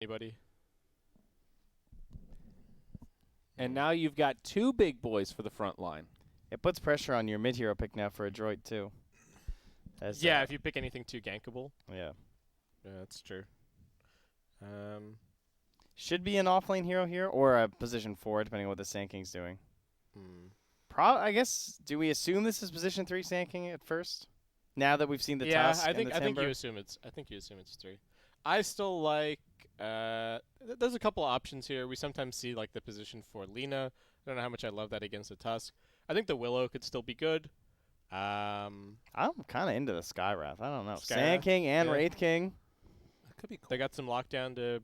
Anybody? And now you've got two big boys for the front line. It puts pressure on your mid-hero pick now for Adroit, too. Yeah, if you pick anything too gankable. Yeah. Yeah, that's true. Should be an off-lane hero here, or a position 4, depending on what the Sand King's doing. Hmm. I guess, do we assume this is position 3 Sand King at first? Now that we've seen the Tusk I and think the I think Timber? you assume it's 3. I still like there's a couple options here. We sometimes see like the position for Lina. I don't know how much I love that against the Tusk. I think the Willow could still be good. I'm kind of into the Skywrath. I don't know. Skywrath, Sand King and yeah. Wraith King. That could be cool. They got some lockdown to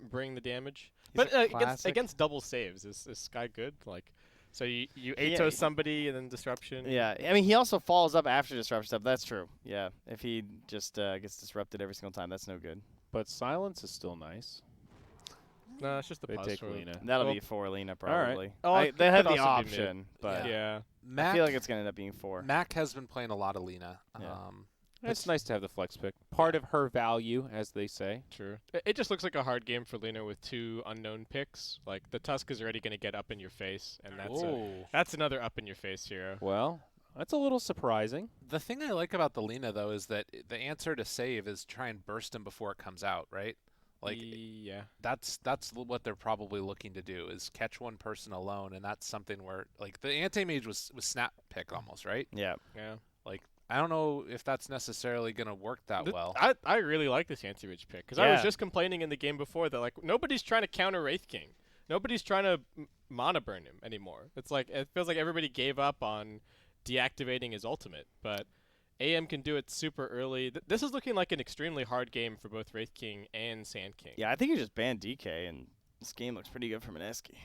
bring the damage. He's But a classic. against double saves, is Sky good? Like, so you Yeah, Atos somebody and then disruption. Yeah, I mean, he also falls up after disruption stuff. That's true. Yeah, if he just gets disrupted every single time, that's no good. But silence is still nice. No, it's just the They plus take for Lina. That'll Well, be 4 Lina, right. probably. Oh, it They have could the also be mid. option, but Yeah. I Mac, feel like it's going to end up being 4. Mac has been playing a lot of Lina. Yeah. It's nice to have the flex pick. Part of her value, as they say. True. It just looks like a hard game for Lina with 2 unknown picks. Like the Tusk is already going to get up in your face, and that's another up in your face hero. Well, that's a little surprising. The thing I like about the Lina, though, is that the answer to save is try and burst him before it comes out, right? Like, yeah. that's what they're probably looking to do, is catch one person alone, and that's something where, like, the anti-mage was snap pick almost, right? Yeah. Yeah. Like, I don't know if that's necessarily going to work that well. I really like this anti-mage pick because I was Yeah. just complaining in the game before that like nobody's trying to counter Wraith King. Nobody's trying to mana burn him anymore. It's like it feels like everybody gave up on deactivating his ultimate, but AM can do it super early. This is looking like an extremely hard game for both Wraith King and Sand King. Yeah, I think you just ban DK, and this game looks pretty good for Mineski.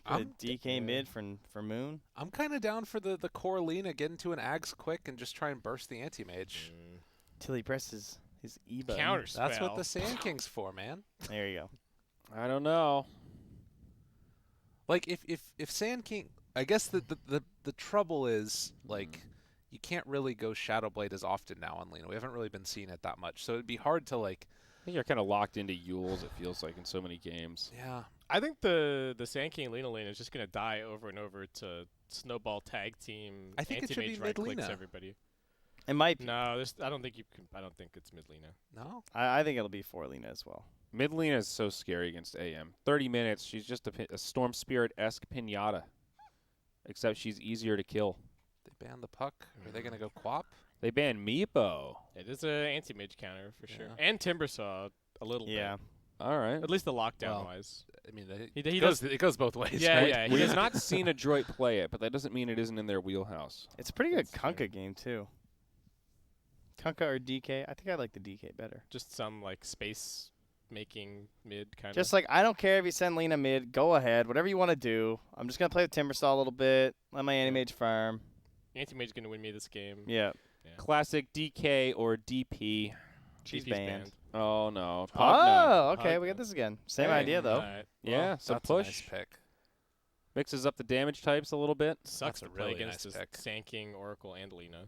DK mid for Moon. I'm kind of down for the core Lina, get into an Ags quick and just try and burst the anti-mage. Till he presses his E button. Counter spell. That's what the Sand King's for, man. There you go. I don't know. Like, if Sand King... I guess the trouble is, like, you can't really go Shadowblade as often now on Lina. We haven't really been seeing it that much. So it'd be hard to, like... I think you're kind of locked into Yules, it feels like, in so many games. Yeah. I think the Sand King Lina lane is just gonna die over and over to snowball tag team. I think it should be anti-mage right clicks mid-Lina. It everybody. might be. No, I don't think you can. I don't think it's mid Lina. No? I think it'll be 4 Lina as well. Midlina is so scary against AM. 30 minutes, she's just a Storm Spirit-esque pinata. Except she's easier to kill. They ban the puck. Are they going to go Quap? They banned Meepo. It is an anti-mage counter for sure. Yeah. And Timbersaw a little Yeah. All right. bit. At least the lockdown Well, wise. I mean, He it goes both ways, Yeah, right? yeah. We He have does not seen Adroit play it, but that doesn't mean it isn't in their wheelhouse. It's a pretty good That's fair. Kunkka game, too. Kunkka or DK? I think I like the DK better. Just some like space making mid kind of. Just like, I don't care if you send Lina mid. Go ahead. Whatever you want to do. I'm just going to play with Timbersaw a little bit. Let my Anti-Mage farm. anti-mage gonna win me this game. Yeah. Classic DK or DP. She's DP's banned. Oh, no. Pugna. Oh, okay. Pugna. We got this again. Same Hey. idea, though. Alright. Yeah, some that's push. a nice pick. Mixes up the damage types a little bit. Sucks That's to a play really against nice this pick. Sand King, Oracle, and Lina.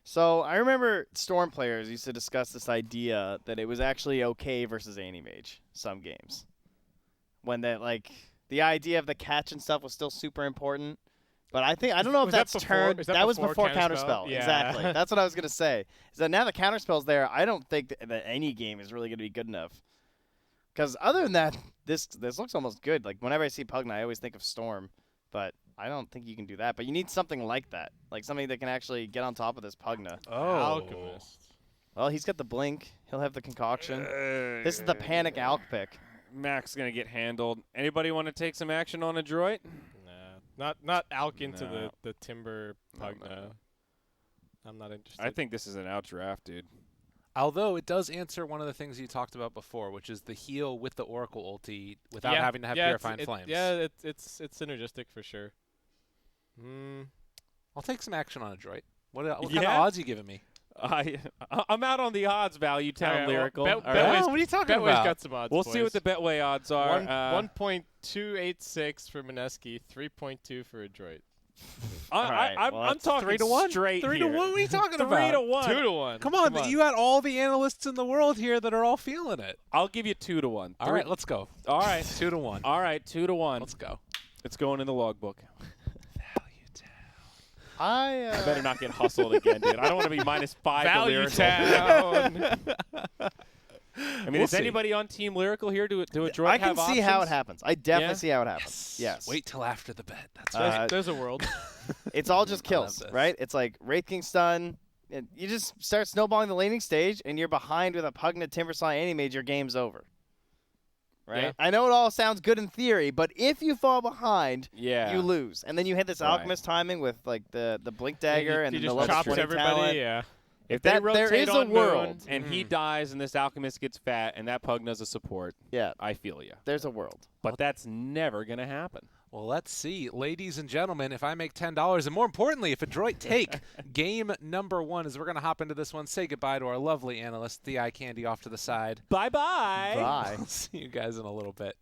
So I remember Storm players used to discuss this idea that it was actually okay versus Anti-Mage some games. When that, like, the idea of the catch and stuff was still super important. But I don't know if Was that that's before- turned. is that Was before before Counterspell? Counterspell. Yeah. Exactly. That's what I was going to say. Is that now the Counterspell's there, I don't think that any game is really going to be good enough. Because other than that, this looks almost good. Like, whenever I see Pugna, I always think of Storm. But I don't think you can do that. But you need something like that. Like, something that can actually get on top of this Pugna. Alchemist. Well, he's got the blink. He'll have the concoction. This is the panic Alk pick. Mac's going to get handled. Anybody want to take some action on Adroit? Nah. Not Alk into No. the Timber No, Pugna. no. I'm not interested. I think this is an outdraft, dude. Although it does answer one of the things you talked about before, which is the heal with the Oracle ulti without having to have Purifying Flames. Yeah, it's synergistic for sure. I'll take some action on Adroit. What kind of Yeah? odds you giving me? I'm out on the odds value, Town Alright, well, Lyrical. Bet- All Betway's- right? what are you talking Betway's about? got some odds. We'll see what the boys. Betway odds are. 1.286 for Mineski, 3.2 for Adroit. right, well, I'm that's talking 3-1. straight 3-1. here. What are we talking 3 about? to 1. 2-1. Come on, you had all the analysts in the world here that are all feeling it. I'll give you 2 to 1. All right, let's go. All right. 2-1. All right, 2 to 1. Let's go. It's going in the logbook. I I better not get hustled again, dude. I don't want to be -5 to Value Lyrical. town. I mean, We'll is see. anybody on Team Lyrical here? Do Adroit I can have see how it options? happens. I definitely Yeah? see how it happens. Yes. Wait till after the bet. That's Uh, There's a world. It's all just I love kills, this. right? It's like Wraith King stun. And you just start snowballing the laning stage, and you're behind with a Pugna Timbersaw Anti-Mage, your game's over. Right? Yeah. I know it all sounds good in theory, but if you fall behind, Yeah. you lose. And then you hit this Right. Alchemist timing with like the Blink Dagger and he the just level chops 20 everybody. talent. Yeah. If That- they there rotate is a on world. Moon and he Mhm. dies and this Alchemist gets fat and that Pugna's a support, Yeah, I feel you. there's a world. But that's never going to happen. Well, let's see. Ladies and gentlemen, if I make $10, and more importantly, if Adroit take game number 1, as we're going to hop into this one, say goodbye to our lovely analyst, TI Candy, off to the side. Bye-bye. Bye. I'll see you guys in a little bit.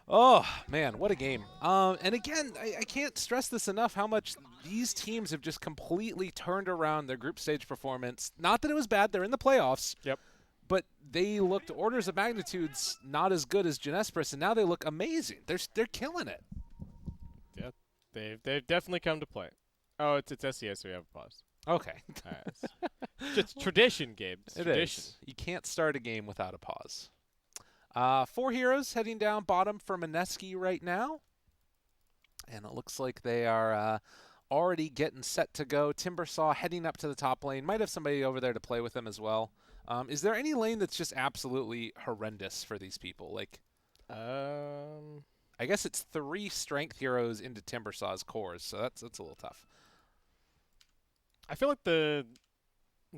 Oh, man, what a game. And again, I can't stress this enough, how much these teams have just completely turned around their group stage performance. Not that it was bad. They're in the playoffs. Yep. But they looked orders of magnitudes not as good as Genespris, and now they look amazing. They're killing it. Yeah. They've definitely come to play. Oh, it's SES, so we have a pause. Okay. All right. It's just tradition, Gabe. It's It tradition. is. You can't start a game without a pause. 4 heroes heading down bottom for Mineski right now. And it looks like they are already getting set to go. Timbersaw heading up to the top lane. Might have somebody over there to play with them as well. Is there any lane that's just absolutely horrendous for these people? Like, I guess it's 3 strength heroes into Timbersaw's cores, so that's a little tough. I feel like the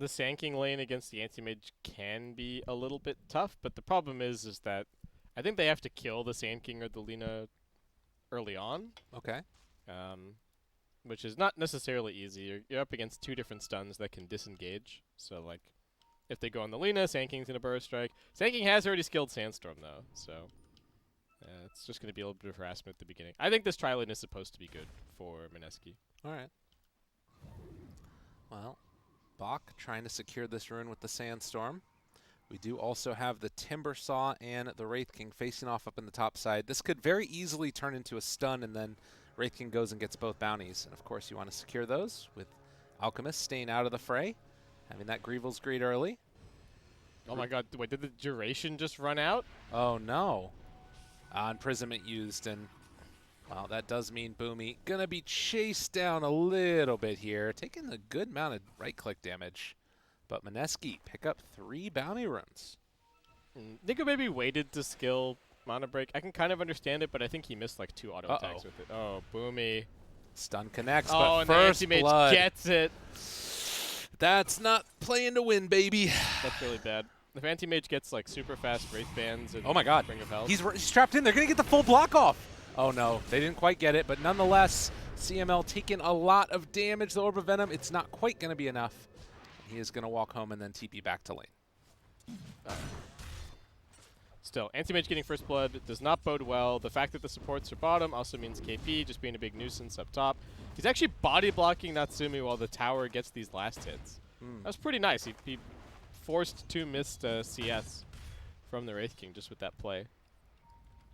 Sand King lane against the Anti-Mage can be a little bit tough, but the problem is that I think they have to kill the Sand King or the Lina early on, Okay. which is not necessarily easy. You're up against 2 different stuns that can disengage. So, like, if they go on the Lina, Sand King's going to Burrow Strike. Sand King has already skilled Sandstorm, though, so it's just going to be a little bit of harassment at the beginning. I think this tri-lane is supposed to be good for Mineski. All right. Well, Bach trying to secure this rune with the Sandstorm. We do also have the Timbersaw and the Wraith King facing off up in the top side. This could very easily turn into a stun, and then Wraith King goes and gets both bounties. And, of course, you want to secure those with Alchemist staying out of the fray, having that Grievel's Greed early. Oh my god, wait, did the duration just run out? Oh, no. Imprisonment used, and, well, that does mean Boomy gonna be chased down a little bit here, taking a good amount of right-click damage. But Mineski pick up 3 bounty runes. Nico maybe waited to skill Mana Break. I can kind of understand it, but I think he missed like 2 auto attacks with it. Oh, Boomy. Stun connects, Oh, but and the first Anti-Mage blood. gets it. That's not playing to win, baby. That's really bad. If Anti-Mage gets like super fast Wraith Bands and Oh my god. Ring of Health. He's trapped in. They're going to get the full block off. Oh no, they didn't quite get it, but nonetheless, CML taking a lot of damage. The Orb of Venom, it's not quite going to be enough. He is going to walk home and then TP back to lane. Still, Anti-Mage getting first blood does not bode well. The fact that the supports are bottom also means KP just being a big nuisance up top. He's actually body blocking Natsumi while the tower gets these last hits. That was pretty nice. He forced 2 missed CS from the Wraith King just with that play.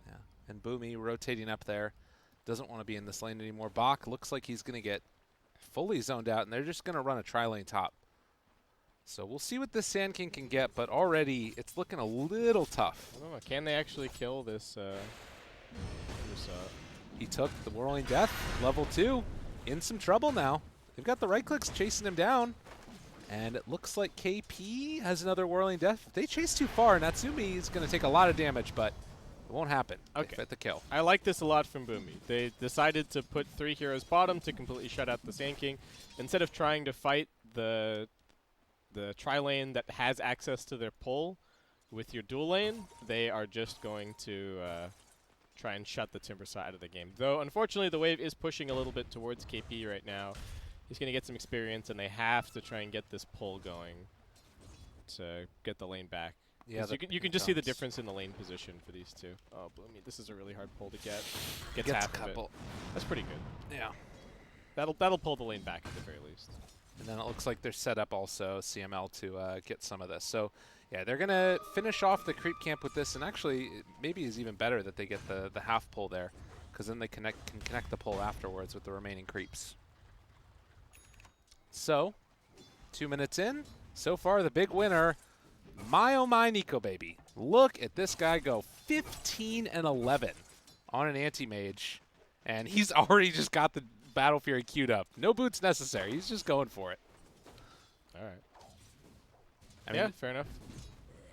Yeah, and Boomy rotating up there. Doesn't want to be in this lane anymore. Bach looks like he's going to get fully zoned out, and they're just going to run a tri-lane top. So we'll see what this Sand King can get, but already it's looking a little tough. I don't know. Can they actually kill this? He took the Whirling Death, level 2, in some trouble now. They've got the right clicks chasing him down. And it looks like KP has another Whirling Death. If they chase too far, Natsumi is going to take a lot of damage, but it won't happen. Okay. They fit the kill. I like this a lot from Boomy. They decided to put 3 heroes bottom to completely shut out the Sand King. Instead of trying to fight the tri-lane that has access to their pull with your dual lane, they are just going to try and shut the Timbersaw out of the game. Though, unfortunately, the wave is pushing a little bit towards KP right now. He's going to get some experience, and they have to try and get this pull going to get the lane back. Yeah, you can just see the difference in the lane position for these two. Oh, Bloomy, this is a really hard pull to get. Gets half of it. That's pretty good. Yeah. That'll pull the lane back at the very least. And then it looks like they're set up also, CML, to get some of this. So, yeah, they're going to finish off the creep camp with this. And actually, it maybe is even better that they get the half pull there, because then they can connect the pull afterwards with the remaining creeps. So, 2 minutes in. So far, the big winner, my oh my Nico baby. Look at this guy go 15 and 11 on an anti-mage. And he's already just got the Battle Fury queued up. No boots necessary. He's just going for it. All right. I mean, Yeah, fair enough.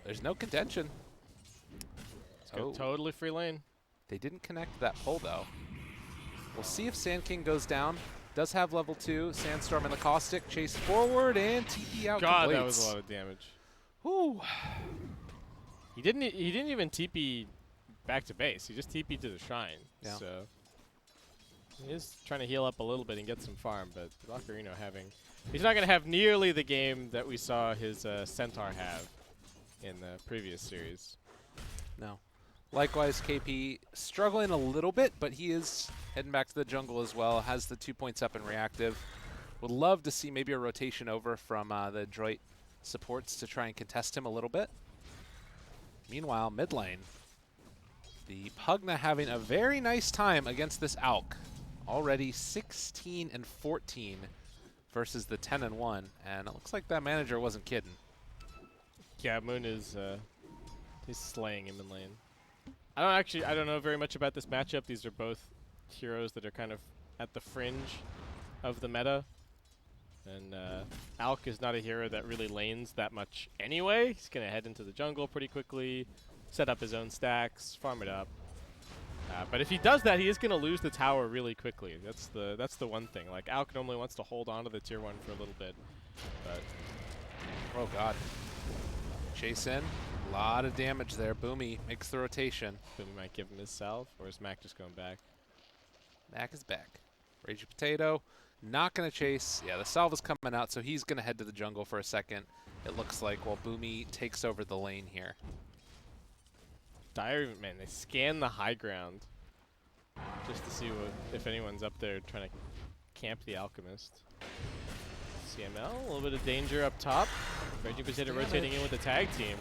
there's no contention. Oh, Totally free lane. they didn't connect that pull, though. We'll see if Sand King goes down. Does have level 2. Sandstorm and the Caustic. Chase forward and TP out God, completes. that was a lot of damage. Whew. He didn't even TP back to base. He just TP'd to the shrine. Yeah. So he is trying to heal up a little bit and get some farm, but Ocarina he's not going to have nearly the game that we saw his Centaur have in the previous series. No. Likewise, KP struggling a little bit, but he is heading back to the jungle as well. Has the 2 points up in reactive. Would love to see maybe a rotation over from the Adroit supports to try and contest him a little bit. Meanwhile, mid lane, the Pugna having a very nice time against this Alk. Already 16 and 14 versus the 10 and 1, and it looks like that manager wasn't kidding. Yeah, Moon is he's slaying him in lane. I don't know very much about this matchup. These are both heroes that are kind of at the fringe of the meta. And Alk is not a hero that really lanes that much anyway. He's going to head into the jungle pretty quickly, set up his own stacks, farm it up. But if he does that, he is going to lose the tower really quickly. That's the one thing. Like, Alk normally wants to hold on to the tier 1 for a little bit. But Oh, God. Chase in. A lot of damage there. Boomy makes the rotation. Boom might give him his salve, or is Mac just going back? Mac is back. Raging Potato. Not going to chase. Yeah, the salve is coming out, so he's going to head to the jungle for a second, it looks like, while Boomy takes over the lane here. Dire, man, they scan the high ground just to see if anyone's up there trying to camp the Alchemist. CML, a little bit of danger up top. Raging Potato rotating in with the tag team.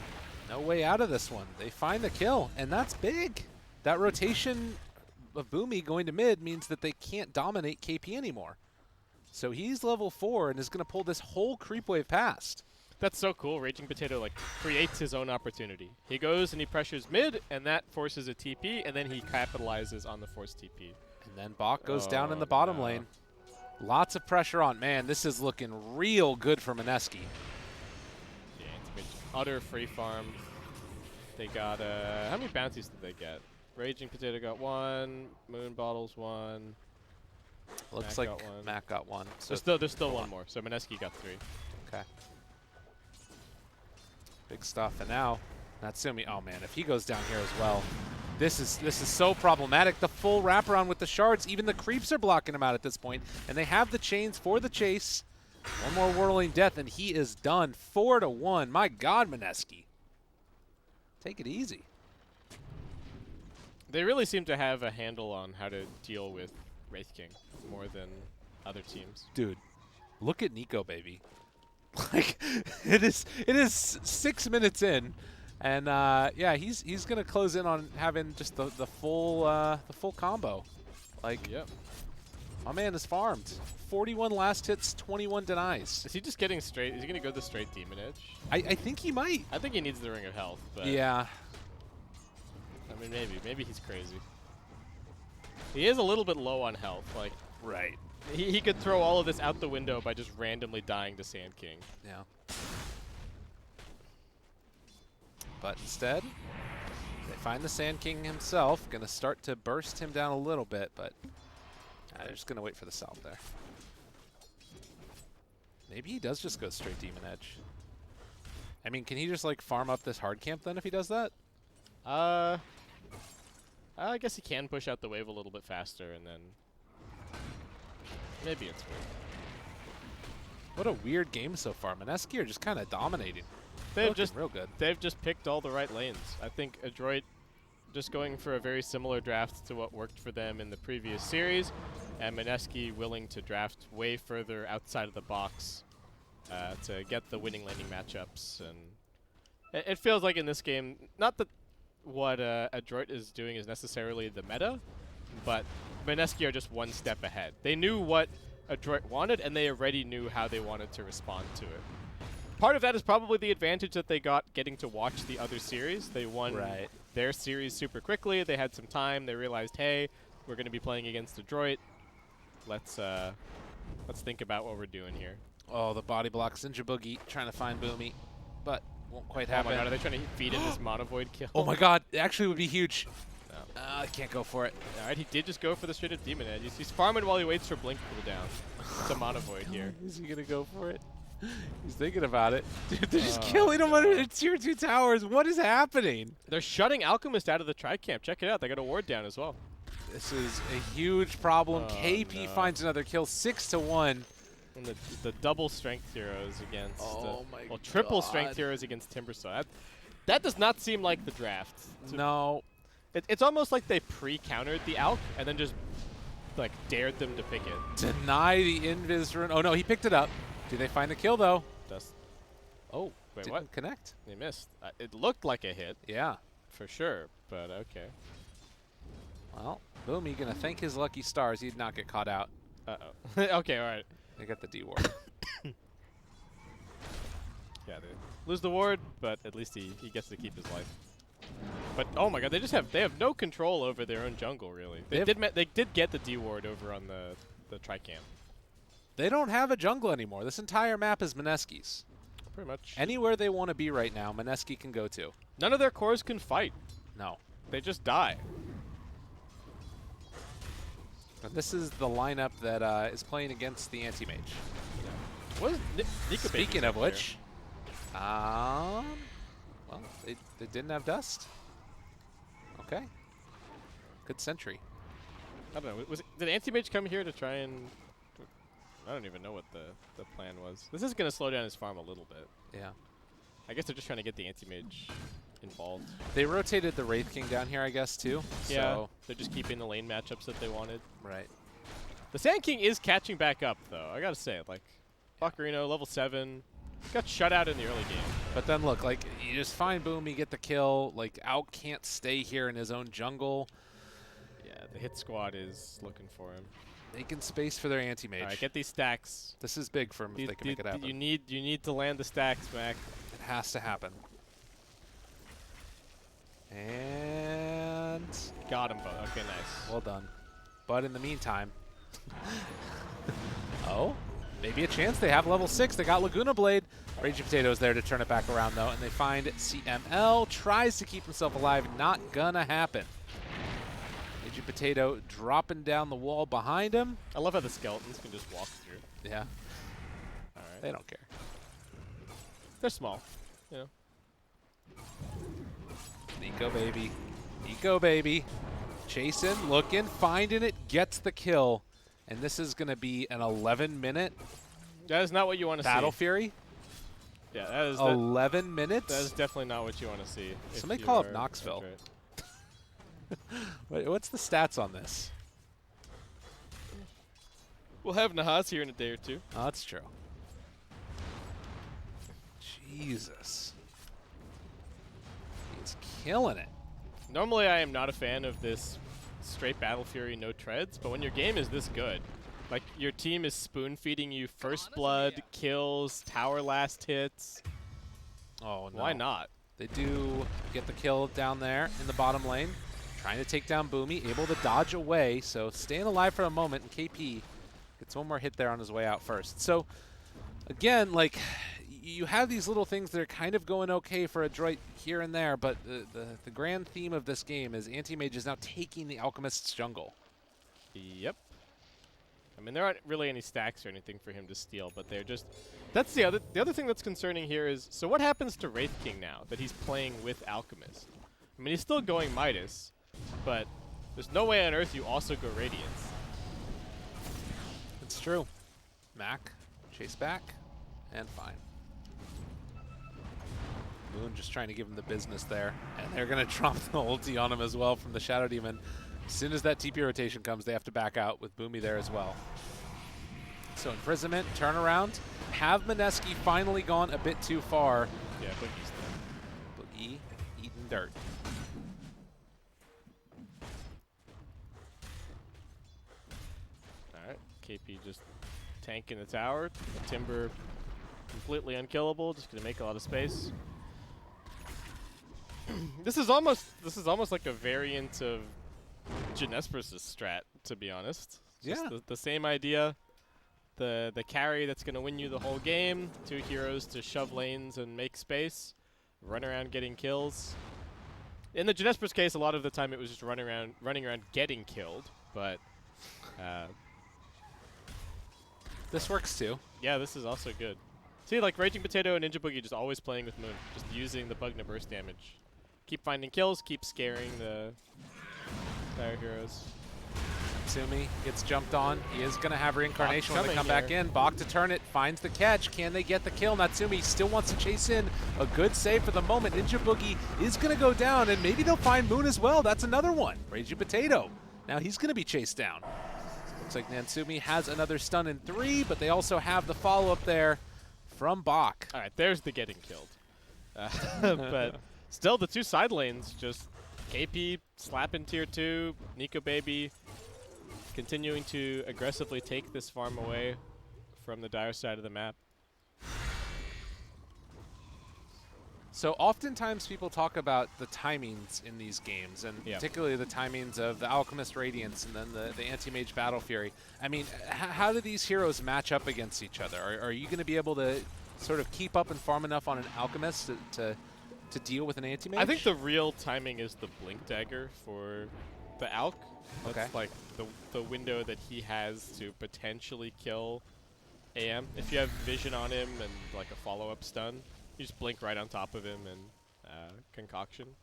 No way out of this one. They find the kill, and that's big. That rotation of Boomy going to mid means that they can't dominate KP anymore. So he's level 4 and is going to pull this whole creep wave past. That's so cool. Raging Potato like creates his own opportunity. He goes and he pressures mid, and that forces a TP, and then he capitalizes on the forced TP. And then Bach goes down in the bottom lane. Lots of pressure on. Man, this is looking real good for Mineski. Yeah, it's utter free farm. They got, how many bounties did they get? Raging Potato got 1, Moon Bottles 1. Looks Mac like got 1. Mac got 1. So There's still one more, so Mineski got 3. okay. Big stuff. And now, Natsumi, oh man, if he goes down here as well, this is so problematic. The full wraparound with the shards, even the creeps are blocking him out at this point, and they have the chains for the chase. One more whirling death, and he is done. 4-1. My God, Mineski. Take it easy. They really seem to have a handle on how to deal with Wraith King more than other teams. Dude, look at Nico, baby. Like, it is 6 minutes in, and yeah, he's gonna close in on having just the full combo. Like, Yep. my man is farmed. 41 last hits, 21 denies. Is he just getting straight? Is he gonna go the straight Demon Edge? I think he might. I think he needs the Ring of Health, but Yeah. I mean, maybe he's crazy. He is a little bit low on health. Like, Right. he could throw all of this out the window by just randomly dying to Sand King. Yeah. But instead, they find the Sand King himself. Gonna start to burst him down a little bit, but they're just gonna wait for the salve there. Maybe he does just go straight Demon Edge. I mean, can he just like farm up this hard camp then if he does that? I guess he can push out the wave a little bit faster, and then maybe it's weird. What a weird game so far. Mineski are just kind of dominating. They've Looking just real good. They've just picked all the right lanes. I think Adroit just going for a very similar draft to what worked for them in the previous series, and Mineski willing to draft way further outside of the box to get the winning laning matchups. And it feels like in this game, not that what Adroit is doing is necessarily the meta, but Mineski are just one step ahead. They knew what Adroit wanted, and they already knew how they wanted to respond to it. Part of that is probably the advantage that they got getting to watch the other series. They won their series super quickly. They had some time. They realized, hey, we're going to be playing against Adroit. Let's think about what we're doing here. Oh, the body block. Ninja Boogie trying to find Boomy, but won't quite Oh happen. my god, are they trying to feed in this Mono Void kill? Oh my god, it actually would be huge. No. I can't go for it. Alright, he did just go for the straight up Demon Edge. He's farming while he waits for Blink cooldown. It's a Mono Void here. Is he going to go for it? He's thinking about it. Dude, they're just killing him under the tier 2 towers. What is happening? They're shutting Alchemist out of the Tri-Camp. Check it out. They got a ward down as well. This is a huge problem. Oh, KP no. finds another kill, 6-1. And the double strength heroes against triple God. strength heroes against Timbersaw. That does not seem like the draft. No. It's almost like they pre-countered the Alch and then just like dared them to pick it. Deny the invis rune. Oh no, he picked it up. Do they find the kill though? Oh, Wait, didn't what? connect. They missed. It looked like a hit Yeah. for sure, but okay. Well, Boomy gonna thank his lucky stars he did not get caught out. Uh-oh. Okay, all right. They got the D ward. Yeah, they lose the ward, but at least he gets to keep his life. But oh my god, they have no control over their own jungle really. They did get the D ward over on the Tri-Camp. They don't have a jungle anymore. This entire map is Mineski's. Pretty much. Anywhere they want to be right now, Mineski can go to. None of their cores can fight. No. They just die. And this is the lineup that is playing against the anti-mage. What is Nika Speaking of which, well, they didn't have dust. Okay. Good sentry. I don't know. Did Anti-Mage come here to try and... I don't even know what the plan was. This is going to slow down his farm a little bit. Yeah. I guess they're just trying to get the Anti-Mage involved. They rotated the Wraith King down here, I guess, too. Yeah, So. they're just keeping the lane matchups that they wanted. Right. The Sand King is catching back up, though. I got to say, like, Ocarina, level 7. Got shut out in the early game. But then look, like, you just find Boom, you get the kill. Like, Alk can't stay here in his own jungle. Yeah, the hit squad is looking for him. Making space for their anti-mage. All right, get these stacks. This is big for him if they can make it happen. You need to land the stacks, Mac. It has to happen. And Got him both. Okay, nice. well done. But in the meantime, oh, maybe a chance. They have level 6. They got Laguna Blade. Raging Potato's there to turn it back around though, and they find CML. Tries to keep himself alive. Not gonna happen. Raging Potato dropping down the wall behind him. I love how the skeletons can just walk through. Yeah, All right. they don't care. They're small, you know. Eco baby. Eco baby. Chasing, looking, finding it, gets the kill. And this is going to be an 11-minute That is not what you want to see. Battle Fury. Yeah, that is 11 minutes? that is definitely not what you want to see. if Somebody you call up are Knoxville. Adroit. What's the stats on this? We'll have Nahaz here in a day or two. Oh, that's true. Jesus. He's killing it. Normally, I am not a fan of this straight Battle Fury, no treads, but when your game is this good, like your team is spoon feeding you first blood, kills, tower last hits. Oh, no. Why not? They do get the kill down there in the bottom lane. Trying to take down Boomy, able to dodge away, so staying alive for a moment, and KP gets one more hit there on his way out first. So, again, like, you have these little things that are kind of going okay for Adroit here and there, but the grand theme of this game is Anti-Mage is now taking the Alchemist's jungle. Yep. I mean, there aren't really any stacks or anything for him to steal, but they're just... That's the other thing that's concerning here is, so what happens to Wraith King now that he's playing with Alchemist? I mean, he's still going Midas, but there's no way on earth you also go Radiance. It's true. Mac, chase back, and fine. Moon just trying to give him the business there. And they're going to trump the ulti on him as well from the Shadow Demon. As soon as that TP rotation comes, they have to back out with Boomy there as well. So imprisonment, turnaround. Have Mineski finally gone a bit too far? Yeah, Boogie's there. Boogie eating dirt. Alright, KP just tanking the tower. The Timber completely unkillable, just gonna make a lot of space. This is almost like a variant of Genesper's strat, to be honest. Just Yeah. the same idea. The carry that's gonna win you the whole game. 2 heroes to shove lanes and make space. Run around getting kills. In the Genesper's case, a lot of the time it was just running around getting killed. But This works too. yeah, this is also good. See, like Raging Potato and Ninja Boogie just always playing with Moon, just using the Bugna burst damage. Keep finding kills, keep scaring the fire heroes. Natsumi gets jumped on. He is going to have reincarnation when they coming come back here. in. Bach to turn it, finds the catch. Can they get the kill? Natsumi still wants to chase in. A good save for the moment. Ninja Boogie is going to go down, and maybe they'll find Moon as well. That's another one. Raging Potato. Now he's going to be chased down. Looks like Natsumi has another stun in 3, but they also have the follow-up there from Bach. All right, there's the getting killed. But still, the 2 side lanes just KP slapping tier 2, Nico Baby continuing to aggressively take this farm away from the dire side of the map. So oftentimes people talk about the timings in these games, and Yeah. particularly the timings of the Alchemist Radiance and then the Anti-Mage Battle Fury. I mean, how do these heroes match up against each other? Are you going to be able to sort of keep up and farm enough on an Alchemist to deal with an Anti-Mage? I think the real timing is the Blink Dagger for the Alk. That's Okay. like the window that he has to potentially kill AM. If you have vision on him and like a follow-up stun, you just blink right on top of him and concoction.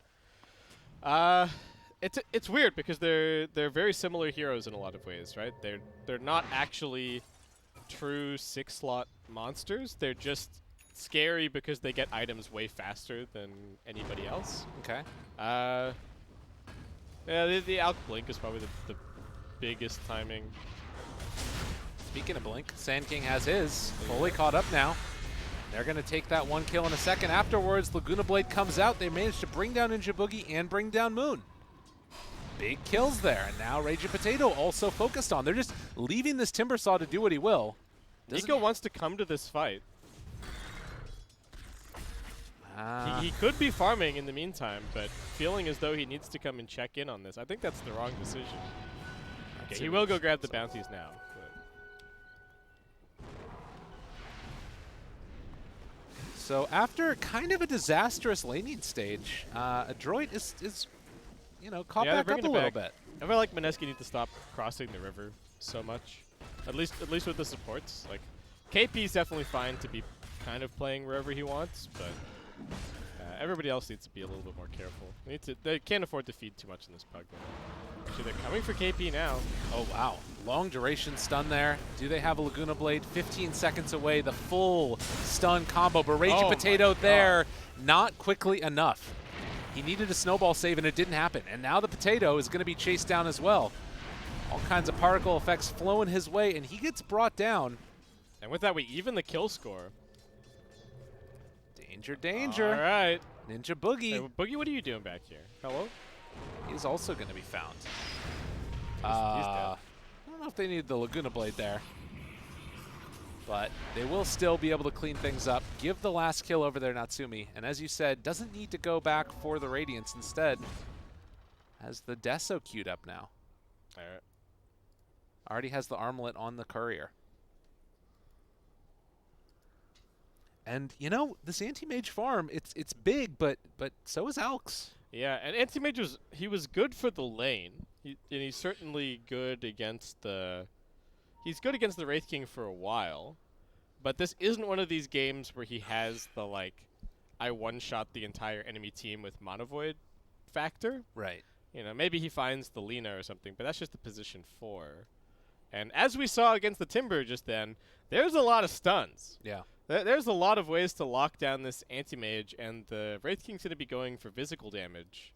It's weird because they're very similar heroes in a lot of ways, right? They're not actually true 6-slot monsters. They're just scary because they get items way faster than anybody else. Okay. Yeah, the Alk Blink is probably the biggest timing. Speaking of Blink, Sand King has his. Fully caught up now. They're going to take that 1 kill in a second. Afterwards, Laguna Blade comes out. They managed to bring down Ninja Boogie and bring down Moon. Big kills there. And now Raging Potato also focused on. They're just leaving this Timbersaw to do what he will. Nico wants to come to this fight. He could be farming in the meantime, but feeling as though he needs to come and check in on this. I think that's the wrong decision. Okay, he will go grab the bounties now. So after kind of a disastrous laning stage, Adroit is caught Yeah, they're back up bringing a it little back. bit. I feel like Mineski needs to stop crossing the river so much. At least with the supports. Like KP is definitely fine to be kind of playing wherever he wants, but everybody else needs to be a little bit more careful. They can't afford to feed too much in this pug. Actually, they're coming for KP now. Oh, wow. Long duration stun there. Do they have a Laguna Blade? 15 seconds away. The full stun combo. But Raging Oh my Potato God. there, not quickly enough. He needed a snowball save, and it didn't happen. And now the Potato is going to be chased down as well. All kinds of particle effects flowing his way, and he gets brought down. And with that, we even the kill score. Danger, danger. All right. Ninja Boogie Hey, Boogie, what are you doing back here? Hello? is also going to be found. He's dead. I don't know if they need the Laguna Blade there. But they will still be able to clean things up. Give the last kill over there, Natsumi. And as you said, doesn't need to go back for the Radiance. Instead, has the Deso queued up now. All right. Already has the armlet on the courier. And, you know, this Anti-Mage farm, it's big, but so is Alks. Yeah, and Anti-Mage was good for the lane. And he's certainly good against the... He's good against the Wraith King for a while. But this isn't one of these games where he has the, like, I one-shot the entire enemy team with Mono Void factor. Right. You know, maybe he finds the Lina or something, but that's just the position 4. And as we saw against the Timber just then, there's a lot of stuns. Yeah. There's a lot of ways to lock down this anti-mage, and the Wraith King's going to be going for physical damage.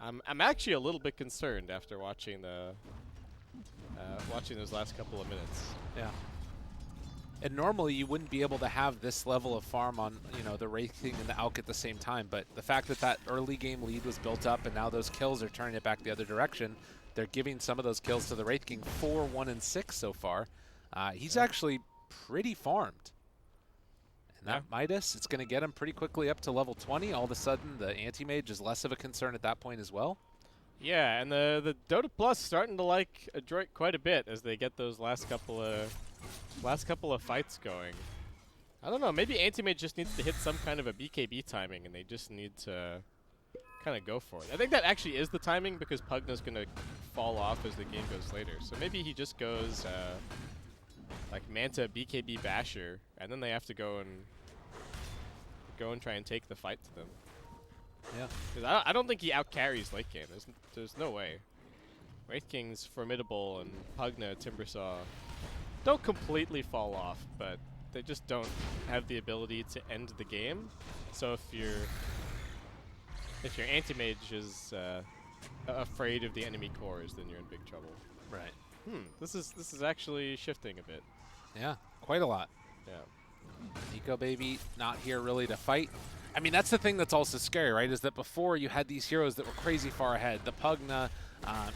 I'm actually a little bit concerned after watching the watching those last couple of minutes. Yeah. And normally you wouldn't be able to have this level of farm on, you know, the Wraith King and the Alk at the same time, but the fact that that early game lead was built up and now those kills are turning it back the other direction, they're giving some of those kills to the Wraith King. 4, 1, and 6 so far. He's actually pretty farmed. And that Midas, it's going to get him pretty quickly up to level 20. All of a sudden, the anti-mage is less of a concern at that point as well. Yeah, and the Dota Plus starting to like Adroit quite a bit as they get those last couple of fights going. I don't know, maybe Anti-Mage just needs to hit some kind of a BKB timing, and they just need to kind of go for it. I think that actually is the timing because Pugna's going to fall off as the game goes later. So maybe he just goes like Manta BKB Basher, and then they have to go and try and take the fight to them. Yeah. Because I don't think he out-carries late game. There's no way. Wraith King's formidable, and Pugna, Timbersaw don't completely fall off, but they just don't have the ability to end the game. So if your anti-mage is afraid of the enemy cores, then you're in big trouble. Right. This is actually shifting a bit. Yeah, quite a lot. Yeah. Nico Baby not here really to fight. I mean, that's the thing that's also scary, right? Is that before you had these heroes that were crazy far ahead. The Pugna,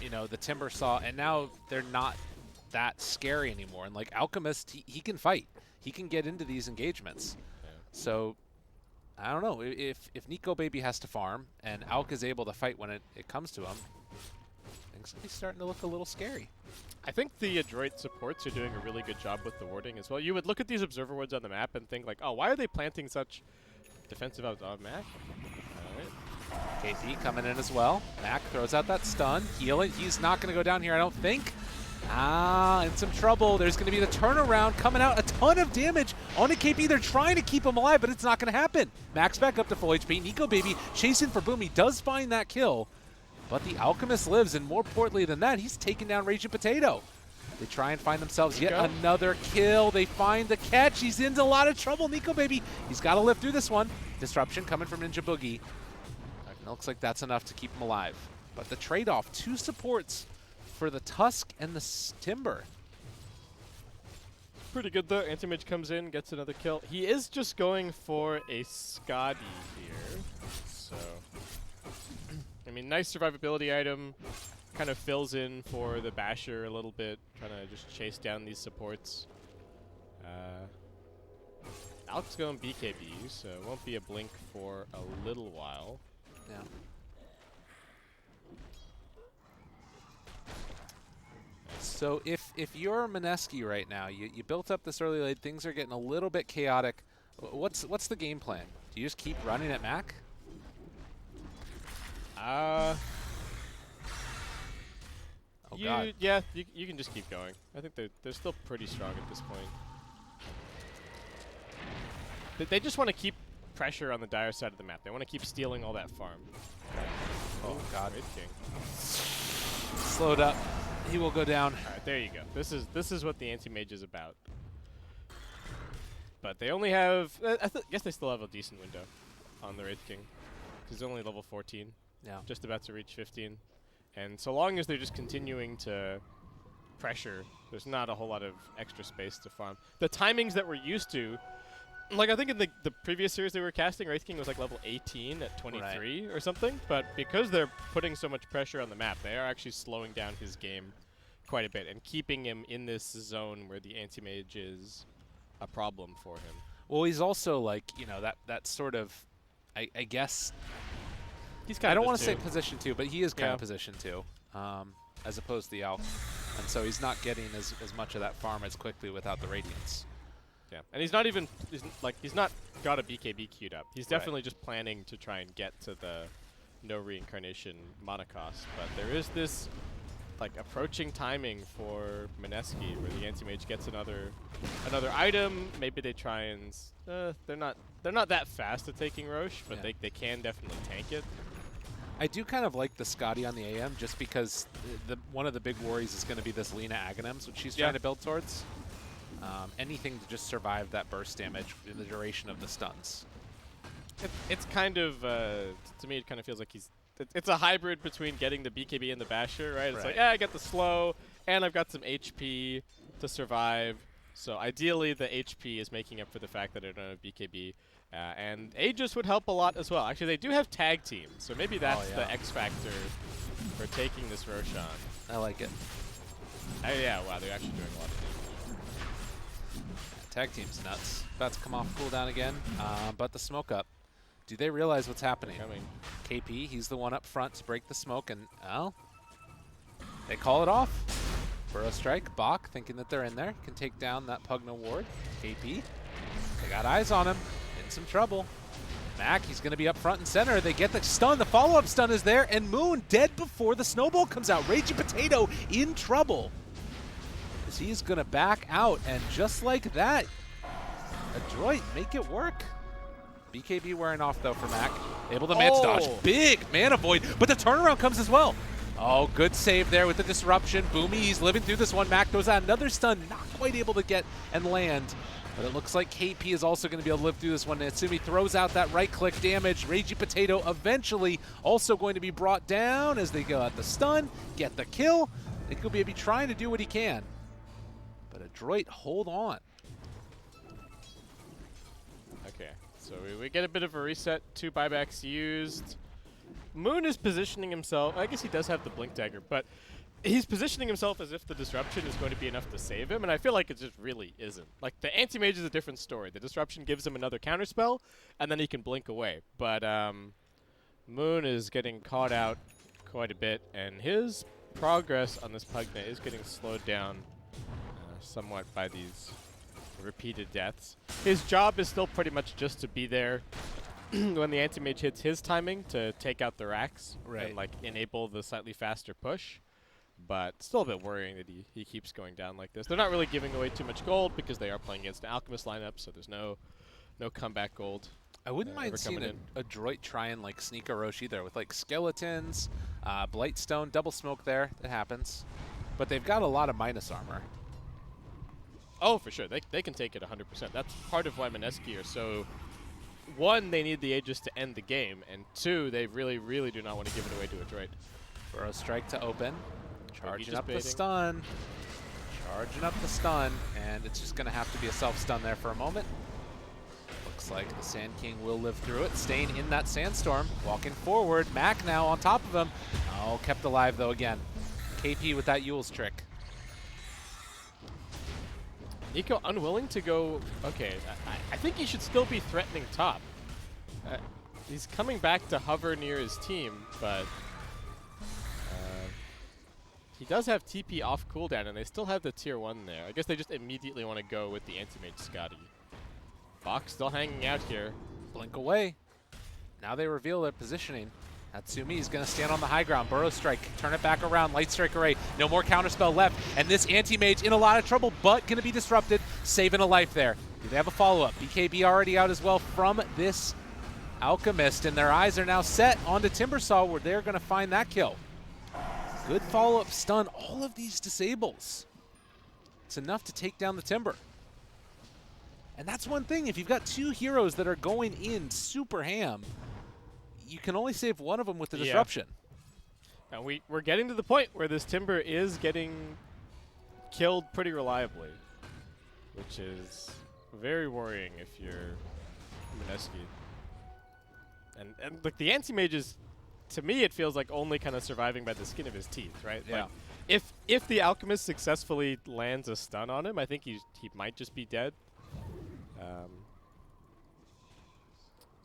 you know, the Timbersaw, and now they're not that scary anymore. And like Alchemist, he can fight. He can get into these engagements. Yeah. So, I don't know. If Nico Baby has to farm and Alk is able to fight when it comes to him, things will be starting to look a little scary. I think the Adroit supports are doing a really good job with the warding as well. You would look at these observer wards on the map and think like, oh, why are they planting such defensive out on Mac? Alright. KP coming in as well. Mac throws out that stun. Healing. He's not going to go down here, I don't think. In some trouble. There's going to be the turnaround coming out. A ton of damage onto KP. They're trying to keep him alive, but it's not going to happen. Max back up to full HP. Nico Baby chasing for Boom. He does find that kill, but the Alchemist lives, and more importantly than that, he's taking down Raging Potato. They try and find themselves yet another kill. They find the catch. He's into a lot of trouble. Nico Baby, he's got to live through this one. Disruption coming from Ninja Boogie. It looks like that's enough to keep him alive. But the trade-off, 2 supports for the Tusk and the Timber. Pretty good though. Anti-Mage comes in, gets another kill. He is just going for a Skadi here. So, I mean, nice survivability item. Kind of fills in for the Basher a little bit, trying to just chase down these supports. Alk's going BKB, so it won't be a blink for a little while. Yeah. So if you're Mineski right now, you built up this early lead, things are getting a little bit chaotic. What's the game plan? Do you just keep running at Mac? Oh God. Yeah, you can just keep going. I think they're still pretty strong at this point. They just want to keep pressure on the dire side of the map. They want to keep stealing all that farm. Oh God. Wraith King. Slowed up. He will go down. All right, there you go. This is what the anti-mage is about. But they only have. I guess they still have a decent window on the Wraith King. He's only level 14. Yeah. Just about to reach 15. And so long as they're just continuing to pressure, there's not a whole lot of extra space to farm. The timings that we're used to, like I think in the previous series they were casting, Wraith King was like level 18 at 23 or something. But because they're putting so much pressure on the map, they are actually slowing down his game quite a bit and keeping him in this zone where the anti-mage is a problem for him. Well, he's also like, you know, that sort of, I guess. He's kind I of don't want to say position 2, but he is kind of position 2, as opposed to the Alk. And so he's not getting as much of that farm as quickly without the Radiance. Yeah, and he's not even, he's not got a BKB queued up. He's definitely just planning to try and get to the no reincarnation mana cost. But there is this, like, approaching timing for Mineski where the anti-mage gets another item. Maybe they try and, they're not that fast at taking Roche, but they can definitely tank it. I do kind of like the Skadi on the AM just because one of the big worries is going to be this Lina Aghanims, which she's trying to build towards. Anything to just survive that burst damage in the duration of the stuns. It's kind of, to me, it kind of feels like it's a hybrid between getting the BKB and the Basher, right? It's like, yeah, I got the slow, and I've got some HP to survive. So ideally, the HP is making up for the fact that I don't have BKB. And Aegis would help a lot as well. Actually, they do have tag teams, so maybe that's the X factor for taking this Roshan. I like it. Yeah, wow, they're actually doing a lot of damage. Tag team's nuts. About to come off cooldown again, but the smoke up. Do they realize what's happening? Coming. KP, he's the one up front to break the smoke, and they call it off. Burrow strike. Bach thinking that they're in there. Can take down that Pugna ward. KP, they got eyes on him. In some trouble. Mac, he's going to be up front and center. They get the stun. The follow-up stun is there, and Moon dead before the snowball comes out. Raging Potato in trouble. As he's going to back out, and just like that, Adroit make it work. BKB wearing off, though, for Mac. Able to Mance dodge. Big Mana Void, but the turnaround comes as well. Oh, good save there with the disruption. Boomy, he's living through this one. Mac goes out. Another stun, not quite able to get and land. But it looks like KP is also going to be able to live through this one. Natsumi throws out that right-click damage. Ragey Potato eventually also going to be brought down as they go at the stun, get the kill. I think he'll be trying to do what he can. But Adroit, hold on. Okay, so we get a bit of a reset. 2 buybacks used. Moon is positioning himself. I guess he does have the Blink Dagger, but he's positioning himself as if the disruption is going to be enough to save him, and I feel like it just really isn't. Like, the Anti-Mage is a different story. The disruption gives him another counterspell, and then he can blink away. But Moon is getting caught out quite a bit, and his progress on this Pugna is getting slowed down somewhat by these repeated deaths. His job is still pretty much just to be there when the Anti-Mage hits his timing to take out the racks and, like, enable the slightly faster push. But still a bit worrying that he keeps going down like this. They're not really giving away too much gold because they are playing against an Alchemist lineup, so there's no comeback gold. I wouldn't mind seeing Adroit try and like sneak a Roshi there with like skeletons, Blightstone, double smoke there. That happens. But they've got a lot of minus armor. Oh, for sure. They can take it 100%. That's part of why Mineski are so... 1, they need the Aegis to end the game, and 2, they really, really do not want to give it away to Adroit. Burrow strike to open. Charging up baiting. the stun. Charging up the stun, and it's just going to have to be a self-stun there for a moment. Looks like the Sand King will live through it, staying in that sandstorm, walking forward. Mac now on top of him. Oh, kept alive though again. KP with that Yule's trick. Nico unwilling to go... Okay, I think he should still be threatening top. He's coming back to hover near his team, but... he does have TP off cooldown, and they still have the tier 1 there. I guess they just immediately want to go with the Anti-Mage Scotty. Fox still hanging out here. Blink away. Now they reveal their positioning. Natsumi is going to stand on the high ground. Burrow strike, turn it back around. Light strike array. No more counterspell left. And this Anti-Mage in a lot of trouble, but going to be disrupted. Saving a life there. Do they have a follow-up? BKB already out as well from this Alchemist, and their eyes are now set onto Timbersaw, where they're going to find that kill. Good follow-up stun. All of these disables. It's enough to take down the Timber. And that's one thing. If you've got 2 heroes that are going in super ham, you can only save one of them with the disruption. And we're getting to the point where this Timber is getting killed pretty reliably, which is very worrying if you're Mineski. And like the Anti-Mage is, to me, it feels like only kind of surviving by the skin of his teeth, right? Yeah. Like if the Alchemist successfully lands a stun on him, I think he might just be dead.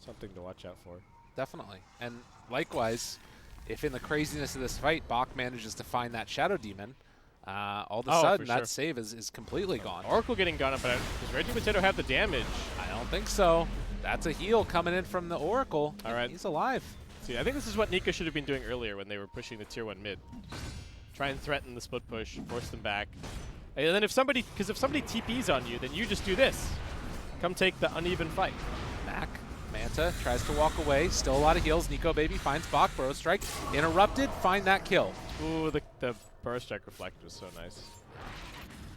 Something to watch out for. Definitely. And likewise, if in the craziness of this fight, Bach manages to find that Shadow Demon, all of a sudden that save is completely gone. Oracle getting gone up, but does Reggie Potato have the damage? I don't think so. That's a heal coming in from the Oracle. All right. He's alive. See, I think this is what Nika should have been doing earlier when they were pushing the tier 1 mid. Try and threaten the split push, force them back. And then if somebody TPs on you, then you just do this. Come take the uneven fight. Mac, Manta tries to walk away. Still a lot of heals. Nico Baby finds Bach. Burrow strike. Interrupted. Find that kill. Ooh, the Burrow strike reflect was so nice.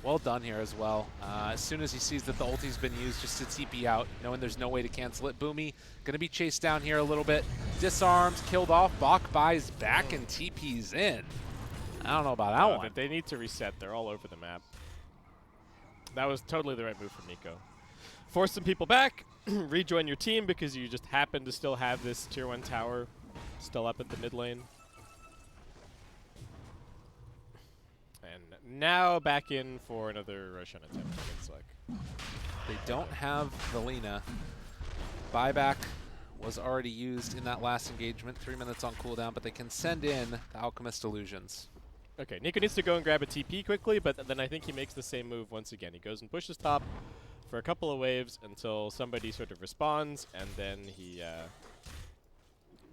Well done here as well. As soon as he sees that the ulti's been used just to TP out, knowing there's no way to cancel it, Boomy going to be chased down here a little bit. Disarmed, killed off. Bach buys back and TP's in. I don't know about that one. They need to reset. They're all over the map. That was totally the right move from Nico. Force some people back, rejoin your team because you just happen to still have this tier 1 tower still up at the mid lane. And now back in for another Roshan attempt, it looks like. They don't have the Lina. Buyback was already used in that last engagement, 3 minutes on cooldown, but they can send in the Alchemist Illusions. Okay, Nico needs to go and grab a TP quickly, but then I think he makes the same move once again. He goes and pushes top for a couple of waves until somebody sort of responds, and then he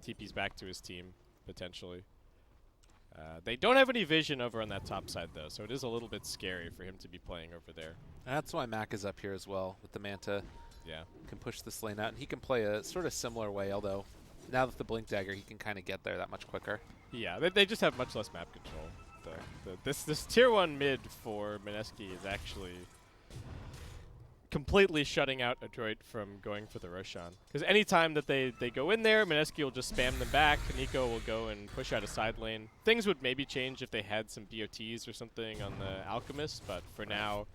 TPs back to his team, potentially. They don't have any vision over on that top side, though, so it is a little bit scary for him to be playing over there. That's why Mac is up here as well with the Manta. Yeah. Can push this lane out, and he can play a sort of similar way, although now with the Blink Dagger, he can kind of get there that much quicker. Yeah, they just have much less map control. This tier 1 mid for Mineski is actually completely shutting out Adroit from going for the Roshan. Because anytime that they go in there, Mineski will just spam them back. Nico will go and push out a side lane. Things would maybe change if they had some BOTs or something on the Alchemist, but for now,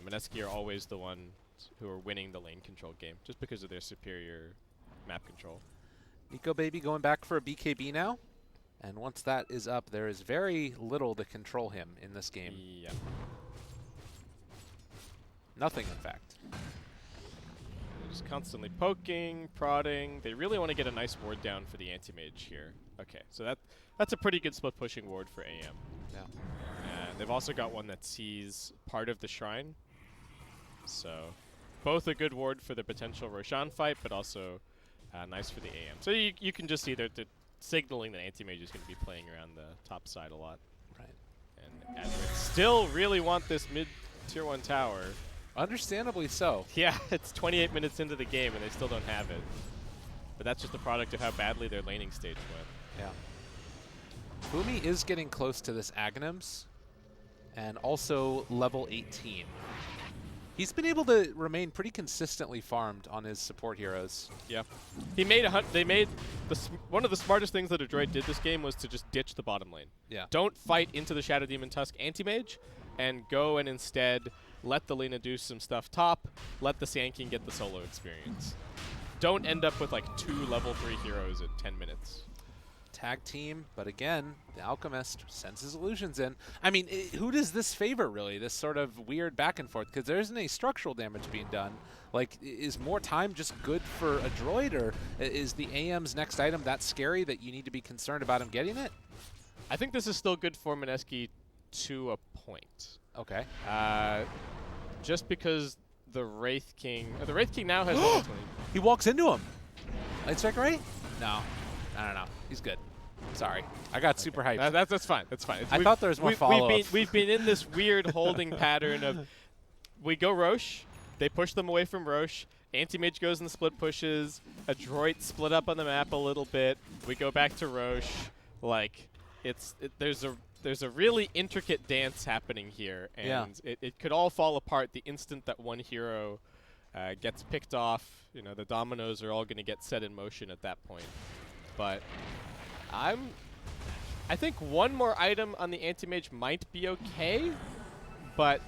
Mineski are always the ones who are winning the lane control game, just because of their superior map control. Nico Baby going back for a BKB now. And once that is up, there is very little to control him in this game. Yeah. Nothing, in fact. They're just constantly poking, prodding. They really want to get a nice ward down for the anti-mage here. Okay, so that's a pretty good split pushing ward for AM. Yeah. And they've also got one that sees part of the shrine. So both a good ward for the potential Roshan fight, but also nice for the AM. So you can just see they're signaling that anti-mage is going to be playing around the top side a lot. Right. And Adroit still really want this mid tier 1 tower. Understandably so. Yeah, it's 28 minutes into the game and they still don't have it. But that's just a product of how badly their laning stage went. Yeah. Boomy is getting close to this Aghanims and also level 18. He's been able to remain pretty consistently farmed on his support heroes. Yeah. He made one of the smartest things that Adroit did this game was to just ditch the bottom lane. Yeah. Don't fight into the Shadow Demon Tusk anti-mage and go and instead let the Lina do some stuff top, let the Sand King get the solo experience. Don't end up with like 2 level 3 heroes in 10 minutes. Tag team, but again, the Alchemist sends his illusions in. I mean, who does this favor, really? This sort of weird back and forth, because there isn't any structural damage being done. Like, is more time just good for Adroit, or is the AM's next item that scary that you need to be concerned about him getting it? I think this is still good for Mineski to a point. Okay. Just because the Wraith King now has level 20. He walks into him. Light strike right? No. I don't know. He's good. Sorry. I got super hyped. That's fine. That's fine. I thought there was more follow-up. We've been in this weird holding pattern of we go Roche, they push them away from Roche, Anti-Mage goes in the split pushes, Adroit split up on the map a little bit, we go back to Roche. Like, there's a really intricate dance happening here, and it could all fall apart the instant that one hero gets picked off. You know, the dominoes are all going to get set in motion at that point. But I think one more item on the anti-mage might be okay, but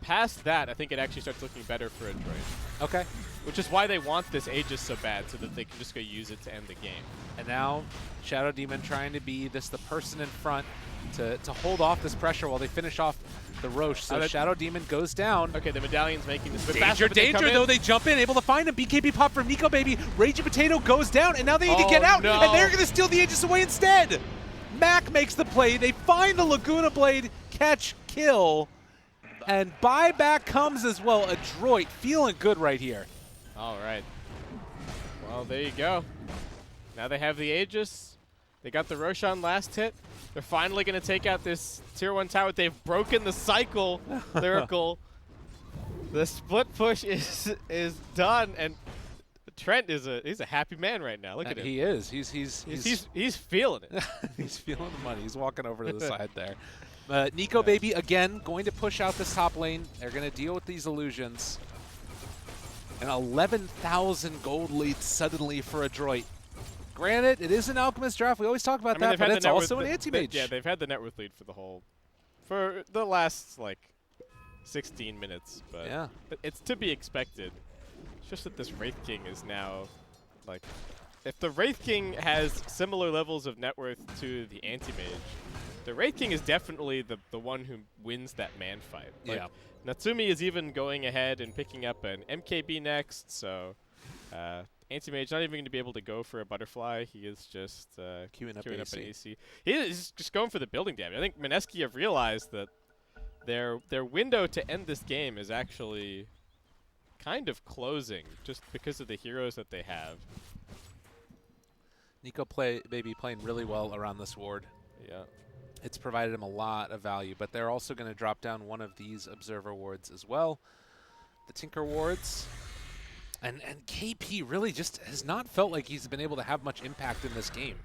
past that, I think it actually starts looking better for Adroit. Okay. Which is why they want this Aegis so bad, so that they can just go use it to end the game. And now Shadow Demon trying to be the person in front to hold off this pressure while they finish off the Roche. So Shadow Demon goes down. Okay, the Medallion's making this. Danger, though. They jump in, able to find him. BKB pop from Nico Baby. Raging Potato goes down, and now they need to get out, no. and they're going to steal the Aegis away instead. Mac makes the play. They find the Laguna Blade, catch, kill, and buyback comes as well. Adroit feeling good right here. All right. Well, there you go. Now they have the Aegis. They got the Roshan last hit. They're finally going to take out this tier 1 tower. They've broken the cycle, Lyrical. The split push is done, and Trent he's a happy man right now. Look at him. He is. He's feeling it. he's feeling the money. He's walking over to the side there. Nico Baby, again, going to push out this top lane. They're going to deal with these illusions. An 11,000 gold lead suddenly for Adroit. Granted, it is an Alchemist draft. We always talk about that, but it's also an anti-mage. Yeah, they've had the net worth lead for the last, like, 16 minutes. But yeah, it's to be expected. It's just that this Wraith King is now, like, if the Wraith King has similar levels of net worth to the anti-mage, the Wraith King is definitely the one who wins that man fight. Like, yeah. Natsumi is even going ahead and picking up an MKB next, so anti-mage not even going to be able to go for a butterfly. He is just queuing up an AC. He is just going for the building damage. I think Mineski have realized that their window to end this game is actually kind of closing just because of the heroes that they have. Nico Baby playing really well around this ward. Yeah. It's provided him a lot of value, but they're also going to drop down one of these Observer wards as well. The Tinker wards. And KP really just has not felt like he's been able to have much impact in this game.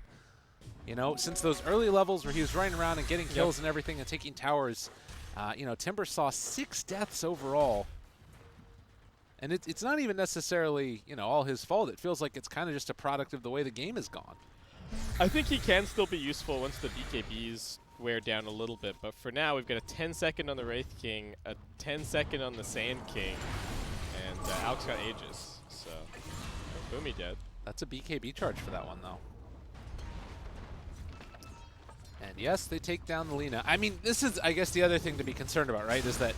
You know, since those early levels where he was running around and getting kills and everything and taking towers, you know, Timber saw 6 deaths overall. And it's not even necessarily, you know, all his fault. It feels like it's kind of just a product of the way the game has gone. I think he can still be useful once the BKBs wear down a little bit, but for now we've got a 10-second on the Wraith King, a 10-second on the Sand King, and Alex got Aegis, so Boomy dead. That's a BKB charge for that one, though. And yes, they take down the Lina. I mean, this is, I guess, the other thing to be concerned about, right, is that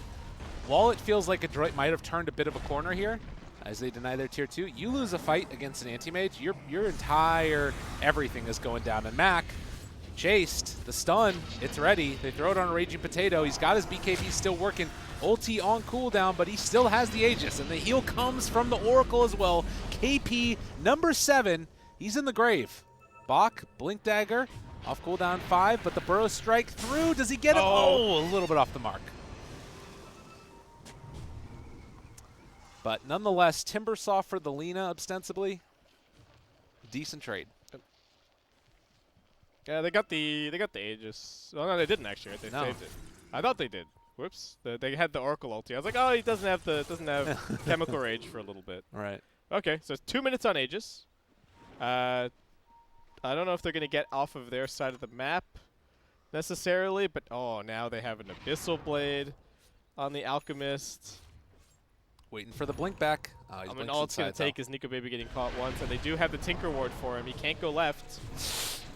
while it feels like Adroit might have turned a bit of a corner here, as they deny their tier 2, you lose a fight against an anti-mage, your entire everything is going down. And Mac, chased, the stun, it's ready. They throw it on a Raging Potato. He's got his BKB still working. Ulti on cooldown, but he still has the Aegis. And the heal comes from the Oracle as well. KP, number 7, he's in the grave. Bach, Blink Dagger, off cooldown 5, but the Burrow Strike through. Does he get him? Oh, a little bit off the mark. But nonetheless, Timbersaw for the Lina, ostensibly. Decent trade. Yeah, they got the Aegis. Oh no, they didn't actually. Right? They saved it. I thought they did. Whoops. They had the Oracle ulti. I was like, oh, he doesn't have Chemical Rage for a little bit. Right. Okay, so it's 2 minutes on Aegis. I don't know if they're gonna get off of their side of the map necessarily, but oh, now they have an Abyssal Blade on the Alchemist. Waiting for the blink back. I mean, all it's going to take is Nico Baby getting caught once, and they do have the Tinker Ward for him. He can't go left.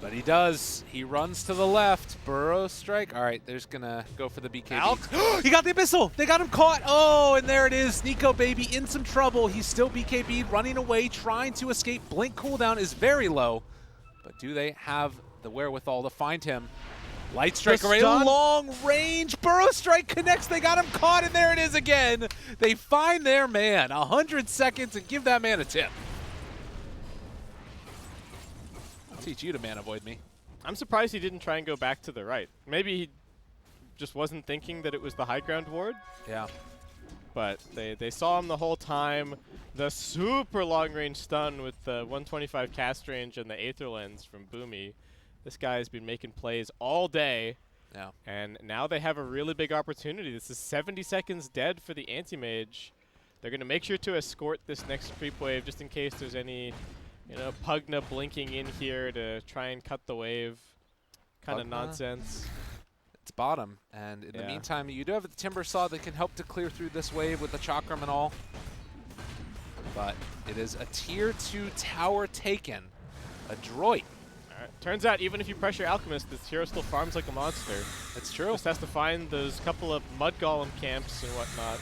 But he does. He runs to the left. Burrow Strike. All right, they're just going to go for the BKB. He got the Abyssal. They got him caught. Oh, and there it is. Nico Baby in some trouble. He's still BKB'd, running away, trying to escape. Blink cooldown is very low. But do they have the wherewithal to find him? Light Strike Array, long range. Burrow Strike connects. They got him caught, and there it is again. They find their man. 100 seconds and give that man a tip. I'll teach you to man avoid me. I'm surprised he didn't try and go back to the right. Maybe he just wasn't thinking that it was the high ground ward. Yeah. But they saw him the whole time. The super long range stun with the 125 cast range and the Aether Lens from Boomy. This guy's been making plays all day, and now they have a really big opportunity. This is 70 seconds dead for the anti-mage. They're going to make sure to escort this next creep wave just in case there's any, you know, Pugna blinking in here to try and cut the wave. Kind of nonsense. It's bottom, and in the meantime, you do have the Timbersaw that can help to clear through this wave with the Chakram and all. But it is a tier 2 tower taken. Adroit. Turns out, even if you pressure Alchemist, this hero still farms like a monster. That's true. Just has to find those couple of Mud Golem camps and whatnot.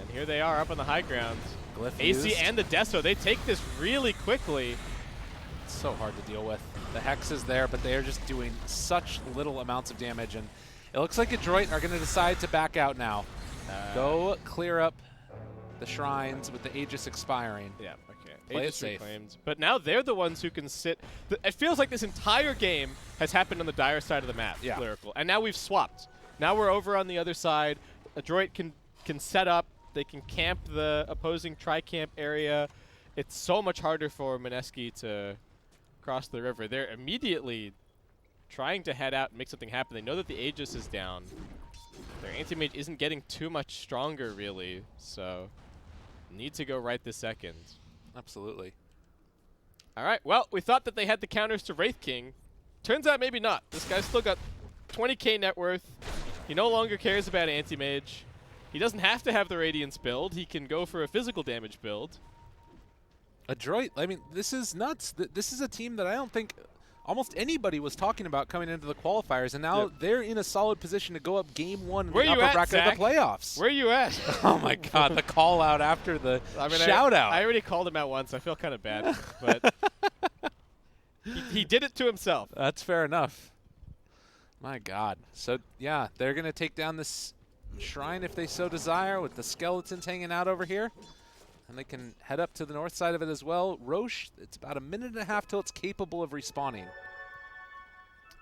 And here they are up on the high ground. Glyph AC used. and the Deso, they take this really quickly. It's so hard to deal with. The Hex is there, but they are just doing such little amounts of damage. And it looks like Adroit are going to decide to back out now. Go clear up the shrines with the Aegis expiring. Yeah, okay. Play Aegis it safe. reclaimed. But now they're the ones who can sit. It feels like this entire game has happened on the dire side of the map, Lyrical. And now we've swapped. Now we're over on the other side. Adroit can set up. They can camp the opposing tri-camp area. It's so much harder for Mineski to cross the river. They're immediately trying to head out and make something happen. They know that the Aegis is down. Their anti-mage isn't getting too much stronger, really, so need to go right this second. Absolutely. All right, well, we thought that they had the counters to Wraith King. Turns out maybe not. This guy's still got 20k net worth. He no longer cares about anti-mage. He doesn't have to have the Radiance build. He can go for a physical damage build. Adroit, I mean, this is nuts. This is a team that I don't think almost anybody was talking about coming into the qualifiers, and now they're in a solid position to go up game 1 in the upper bracket of the playoffs. Where are you at? Oh my God, the call out after the shout out. I already called him out once. I feel kind of bad, but he did it to himself. That's fair enough. My God. So yeah, they're gonna take down this shrine if they so desire, with the skeletons hanging out over here. And they can head up to the north side of it as well. Roche, it's about a minute and a half till it's capable of respawning.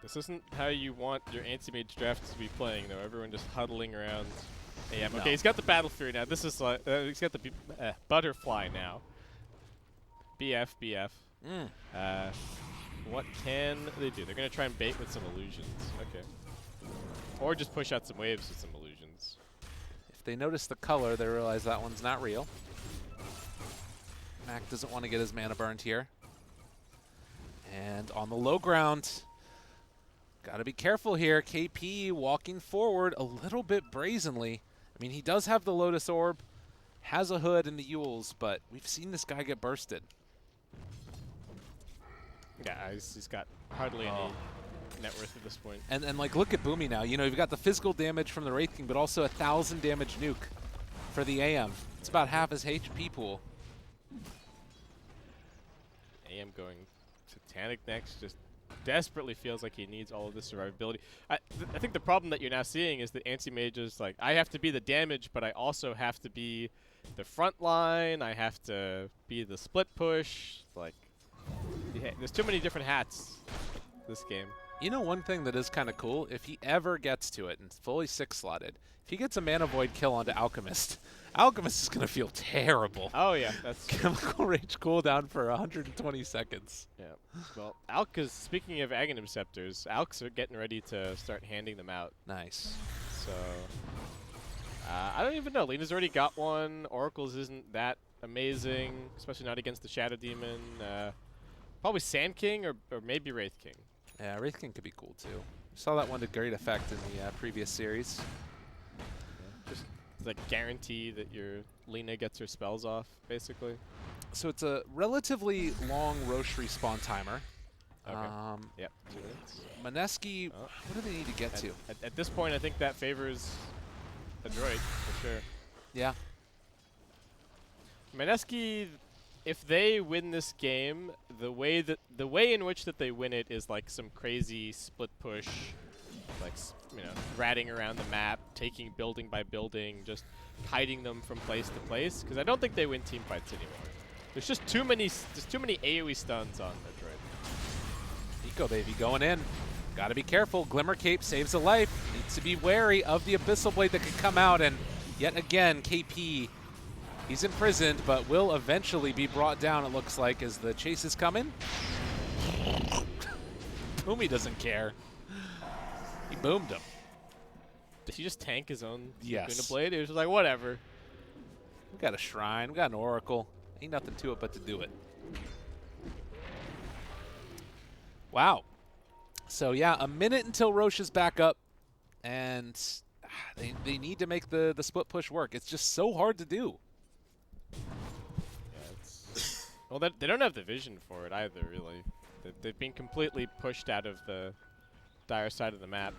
This isn't how you want your anti-mage draft to be playing, though. Everyone just huddling around AM. No. Okay, he's got the Battle Fury now. This is like he's got the Butterfly now. BF. What can they do? They're gonna try and bait with some illusions. Okay. Or just push out some waves with some illusions. If they notice the color, they realize that one's not real. Mac doesn't want to get his mana burned here. And on the low ground, got to be careful here. KP walking forward a little bit brazenly. I mean, he does have the Lotus Orb, has a hood and the Yules, but we've seen this guy get bursted. Yeah, he's got hardly any net worth at this point. And like, look at Boomy now. You know, you've got the physical damage from the Wraith King, but also 1,000 damage nuke for the AM. It's about half his HP pool. AM going Titanic next, just desperately feels like he needs all of this survivability. I think the problem that you're now seeing is that anti-mage is like, I have to be the damage, but I also have to be the front line. I have to be the split push. Like, there's too many different hats this game. You know, one thing that is kind of cool, if he ever gets to it and it's fully 6-slotted, if he gets a Mana Void kill onto Alchemist, Alchemist is going to feel terrible. Oh, yeah. That's Chemical Rage cooldown for 120 seconds. Yeah. Well, Alk speaking of Aghanim Scepters, Alks are getting ready to start handing them out. Nice. So, I don't even know. Lena's already got one. Oracle's isn't that amazing, especially not against the Shadow Demon. Probably Sand King or maybe Wraith King. Yeah, Wraith King could be cool, too. Saw that one to great effect in the previous series. Just like guarantee that your Lena gets her spells off, basically. So it's a relatively long Roche respawn timer. Okay. Yep, 2 minutes. Mineski, what do they need to get to? At this point, I think that favors Adroit, for sure. Yeah. Mineski, if they win this game, the way in which that they win it is like some crazy split push, like ratting around the map, taking building by building, just hiding them from place to place. Because I don't think they win team fights anymore. There's just too many AoE stuns on Adroit. Eco baby going in. Got to be careful. Glimmer Cape saves a life. Needs to be wary of the Abyssal Blade that could come out. And yet again, KP. He's imprisoned, but will eventually be brought down, it looks like, as the chase is coming. Boomy doesn't care. He boomed him. Did he just tank his own Yes. Laguna Blade? He was just like, whatever. We got a shrine. We got an oracle. Ain't nothing to it but to do it. Wow. So, yeah, a minute until Roche is back up. And they need to make the split push work. It's just so hard to do. Well, they don't have the vision for it either, really. They've been completely pushed out of the dire side of the map.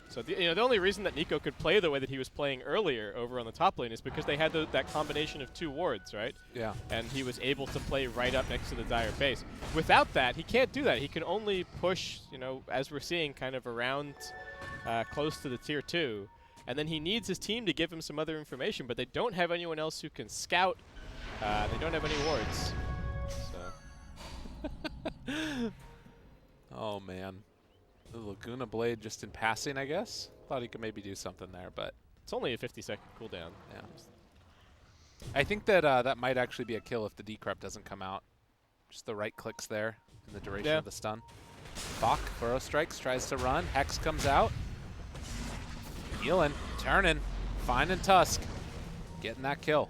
So the only reason that Nico could play the way that he was playing earlier over on the top lane is because they had that combination of 2 wards, right? Yeah. And he was able to play right up next to the dire base. Without that, he can't do that. He can only push, as we're seeing, kind of around close to the tier 2. And then he needs his team to give him some other information, but they don't have anyone else who can scout. They don't have any wards. So. Oh, man. The Laguna Blade just in passing, I guess. Thought he could maybe do something there, but It's only a 50-second cooldown. yeah. I think that that might actually be a kill if the decrep doesn't come out. Just the right clicks there in the duration of the stun. Bach, Burrow strikes, tries to run. Hex comes out. Healing, turning, finding Tusk. Getting that kill.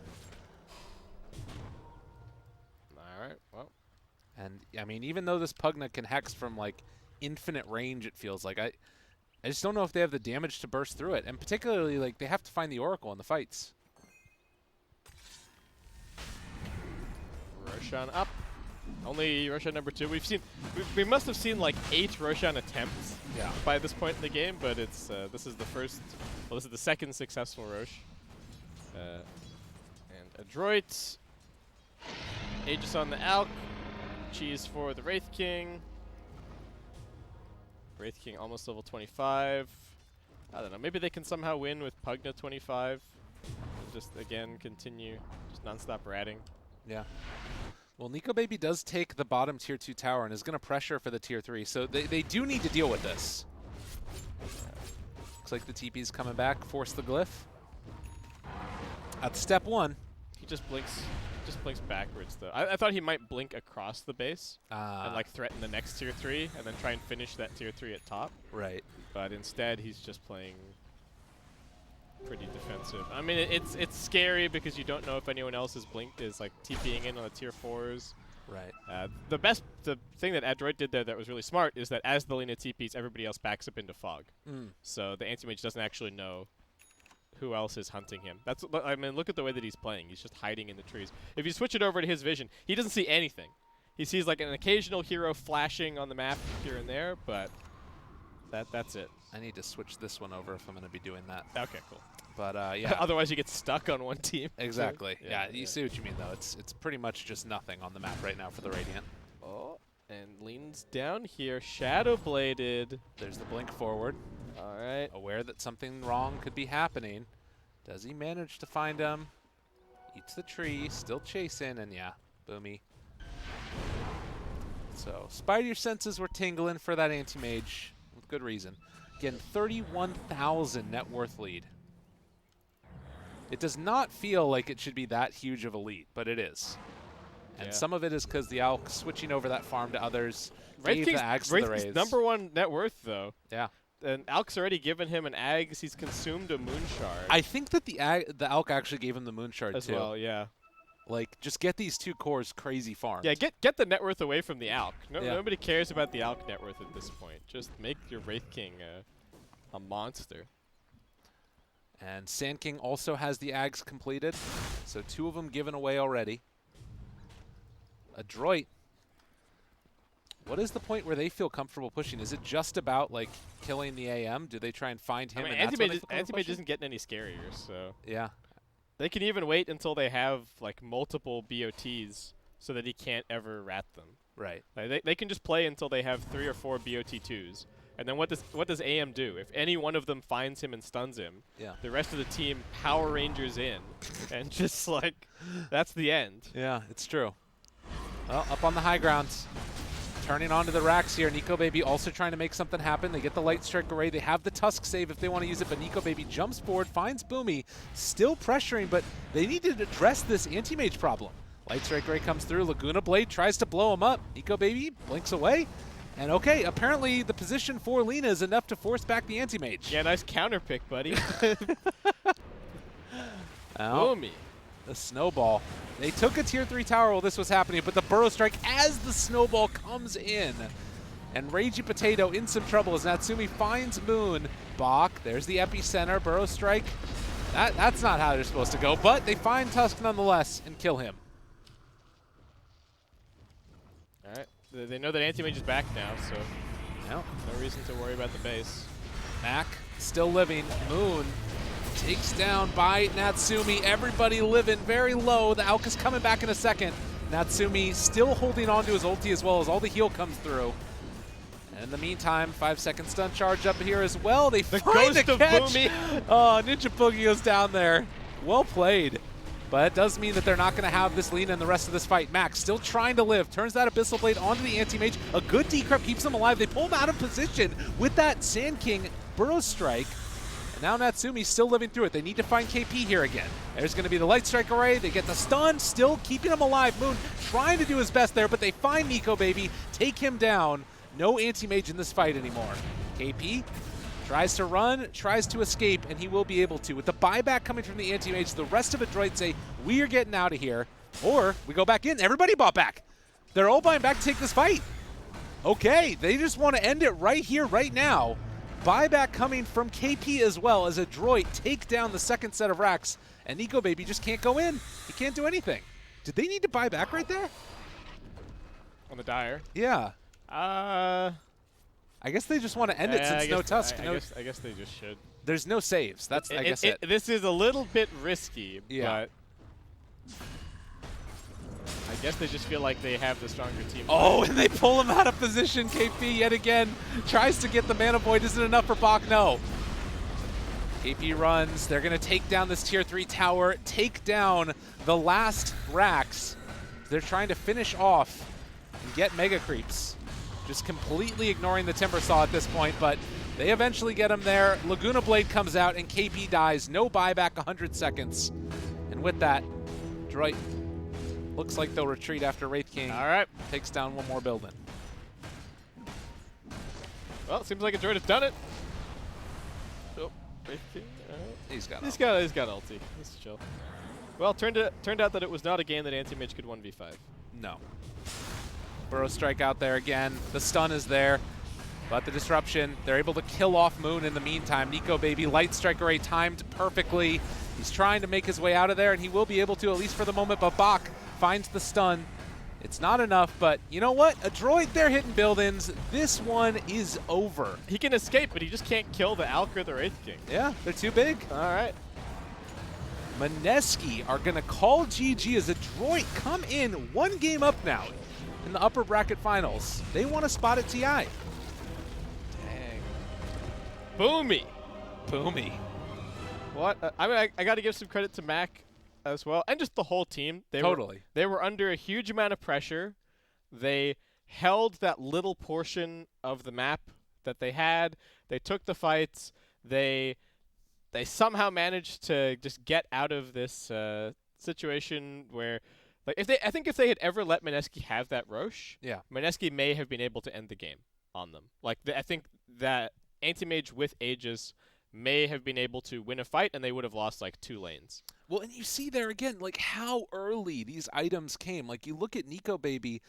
All right, well. And, I mean, even though this Pugna can Hex from, like, infinite range, it feels like, I just don't know if they have the damage to burst through it. And particularly, like, they have to find the Oracle in the fights. Roshan up. Only Roshan number 2. We must have seen like 8 Roshan attempts by this point in the game, but it's this is the second successful Rosh. And Adroit. Aegis on the Alk. Cheese for the Wraith King. Wraith King almost level 25. I don't know. Maybe they can somehow win with Pugna 25. Just again continue just non-stop ratting. Yeah. Well, Nico Baby does take the bottom tier 2 tower and is going to pressure for the tier 3, so they do need to deal with this. Looks like the TP's coming back, force the glyph. At step 1. He just blinks backwards though. I thought he might blink across the base and like threaten the next tier 3 and then try and finish that tier 3 at top. Right. But instead he's just playing pretty defensive. I mean, it's scary because you don't know if anyone else is like TPing in on the tier 4s. Right. The thing that Adroit did there that was really smart is that as the Lina TPs, everybody else backs up into fog. So the anti-mage doesn't actually know who else is hunting him. I mean, look at the way that he's playing. He's just hiding in the trees. If you switch it over to his vision, he doesn't see anything. He sees like an occasional hero flashing on the map here and there, but that's it. I need to switch this one over if I'm going to be doing that. Okay, cool. But yeah. Otherwise you get stuck on one team. Exactly. So, yeah, you see what you mean though. It's pretty much just nothing on the map right now for the Radiant. Oh, and leans down here. Shadow bladed. There's the blink forward. All right. Aware that something wrong could be happening. Does he manage to find him? Eats the tree, still chasing, and yeah, boomy. So, Spider senses were tingling for that anti-mage with good reason. Again, 31,000 net worth lead. It does not feel like it should be that huge of a lead, but it is. And some of it is because the Alk switching over that farm to others gave the Ags to the Rays. #1 net worth, though. Yeah. And Alk's already given him an Ags. He's consumed a Moon Shard. I think that the Alk actually gave him the Moon Shard as too. well, yeah. Like, just get these 2 cores crazy farmed. Yeah, get the net worth away from the Alk. Nobody cares about the Alk net worth at this point. Just make your Wraith King a monster. And Sand King also has the Ags completed, so 2 of them given away already. Adroit. What is the point where they feel comfortable pushing? Is it just about like killing the AM? Do they try and find him? I mean, and Anti-Mage isn't getting any scarier, so yeah, they can even wait until they have like multiple BOTs, so that he can't ever rat them. right. Like, they can just play until they have 3 or 4 BOT2s, and then what does AM do? If any one of them finds him and stuns him, the rest of the team Power Rangers in, and just like that's the end. Yeah, it's true. Well, up on the high ground. Turning onto the racks here. Nico Baby also trying to make something happen. They get the Light Strike Array. They have the Tusk save if they want to use it, but Nico Baby jumps forward, finds Boomy, still pressuring, but they need to address this anti-mage problem. Light Strike Array comes through. Laguna Blade tries to blow him up. Nico Baby blinks away. And okay, apparently the position for Lina is enough to force back the anti-mage. Yeah, nice counter pick, buddy. Oh. Boomy. The snowball. They took a tier 3 tower while this was happening, but the Burrow Strike as the snowball comes in. And Ragey Potato in some trouble as Natsumi finds Moon. Bach, there's the epicenter. Burrow Strike. That's not how they're supposed to go, but they find Tusk nonetheless and kill him. All right. They know that Anti-Mage is back now, so No. no reason to worry about the base. Mac still living. Moon takes down by Natsumi. Everybody living very low. The Alk is coming back in a second. Natsumi still holding on to his ulti as well as all the heal comes through. And in the meantime, 5-second stun charge up here as well. They find ghost the of catch. Boomy. Oh, Ninja Boogie goes down there. Well played. But it does mean that they're not going to have this Lina in the rest of this fight. Max still trying to live. Turns that Abyssal Blade onto the Anti-Mage. A good decrypt keeps them alive. They pull him out of position with that Sand King Burrow Strike. Now Natsumi's still living through it. They need to find KP here again. There's going to be the Light Strike Array. They get the stun, still keeping him alive. Moon trying to do his best there, but they find Nico Baby, take him down, No anti-mage in this fight anymore. KP tries to run, tries to escape, and he will be able to. With the buyback coming from the anti-mage, the rest of Adroit say, we are getting out of here. Or we go back in. Everybody bought back. They're all buying back to take this fight. Okay, they just want to end it right here, right now. Buyback coming from KP as well as Adroit take down the second set of racks, and Nico Baby just can't go in. He can't do anything. Did they need to buy back right there? On the Dire. Yeah. I I guess they just want to end it since no Tusk. I guess they just should. There's no saves. That's I guess it. This is a little bit risky, Yeah. but I guess they just feel like they have the stronger team. Oh, and they pull him out of position. KP yet again tries to get the mana void. Isn't enough for Bach? No. KP runs. They're going to take down this tier 3 tower, take down the last racks. They're trying to finish off and get mega creeps. Just completely ignoring the Timber Saw at this point, but they eventually get him there. Laguna Blade comes out and KP dies. No buyback, 100 seconds. And with that, Adroit looks like they'll retreat after Wraith King All right. takes down one more building. Well, it seems like Adroit has done it. Oh, Wraith King. He's got He's got ulti. He's chill. Well, turned out that it was not a game that Anti-Mage could 1v5. No. Burrow strike out there again. The stun is there, but the disruption, they're able to kill off Moon in the meantime. Nico Baby, Light Strike Array timed perfectly. He's trying to make his way out of there, and he will be able to, at least for the moment, but Bach finds the stun. It's not enough, but you know what? Adroit, they're hitting buildings. This one is over. He can escape, but he just can't kill the Alk or the Wraith King. Yeah, they're too big. All right. Mineski are going to call GG as Adroit come in one game up now in the upper bracket finals. They want a spot at TI. Dang. Boomy. Boomy. What? I mean, I got to give some credit to Mac as well, and just the whole team. They were under a huge amount of pressure. They held that little portion of the map that they had. They took the fights. They somehow managed to just get out of this situation where, like, I think if they had ever let Mineski have that Roche, Yeah. Mineski may have been able to end the game on them. Like, I think that Anti-Mage with Aegis may have been able to win a fight, and they would have lost like 2 lanes. Well, and you see there again, like how early these items came. Like you look at Nico Baby,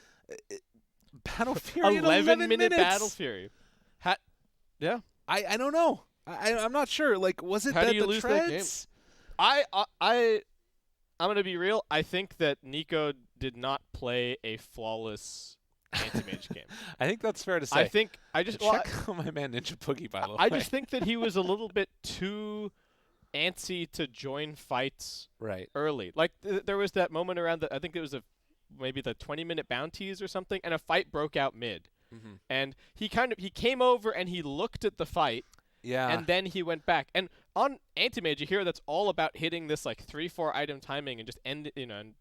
Battle Fury 11 minute minutes. Battle Fury. Yeah. I don't know. I'm not sure. Like, was it How that do you the lose that treads? I'm gonna be real. I think that Nico did not play a flawless anti-mage game. I think that's fair to say. Check on my man Ninja Boogie, by the way. I just think that he was a little bit too antsy to join fights right. early. Like there was that moment around I think it was maybe the 20-minute bounties or something, and a fight broke out mid. Mm-hmm. And he came over and he looked at the fight. Yeah. And then he went back. And on Anti-Mage, you hear that's all about hitting this like 3-4 item timing and just and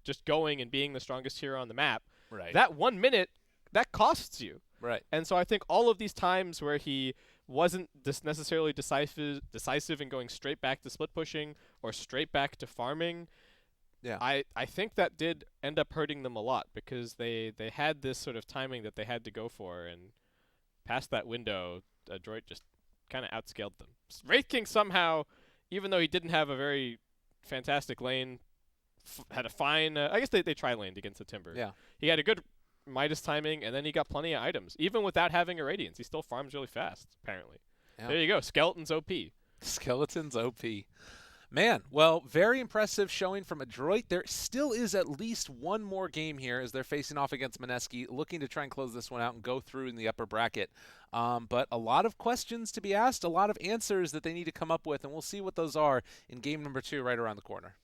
just going and being the strongest hero on the map. Right. That 1 minute, that costs you. Right. And so I think all of these times where he wasn't necessarily decisive in going straight back to split pushing or straight back to farming, yeah. I think that did end up hurting them a lot because they had this sort of timing that they had to go for, and past that window, Adroit just kind of outscaled them. Wraith King somehow, even though he didn't have a very fantastic lane, had a fine. I guess they tri-laned against the Timber. Yeah. He had a good Midas timing, and then he got plenty of items. Even without having a Radiance, he still farms really fast, apparently. Yeah. There you go. Skeleton's OP. Skeleton's OP. Man, well, very impressive showing from Adroit. There still is at least one more game here as they're facing off against Mineski, looking to try and close this one out and go through in the upper bracket. But a lot of questions to be asked, a lot of answers that they need to come up with, and we'll see what those are in game number 2 right around the corner.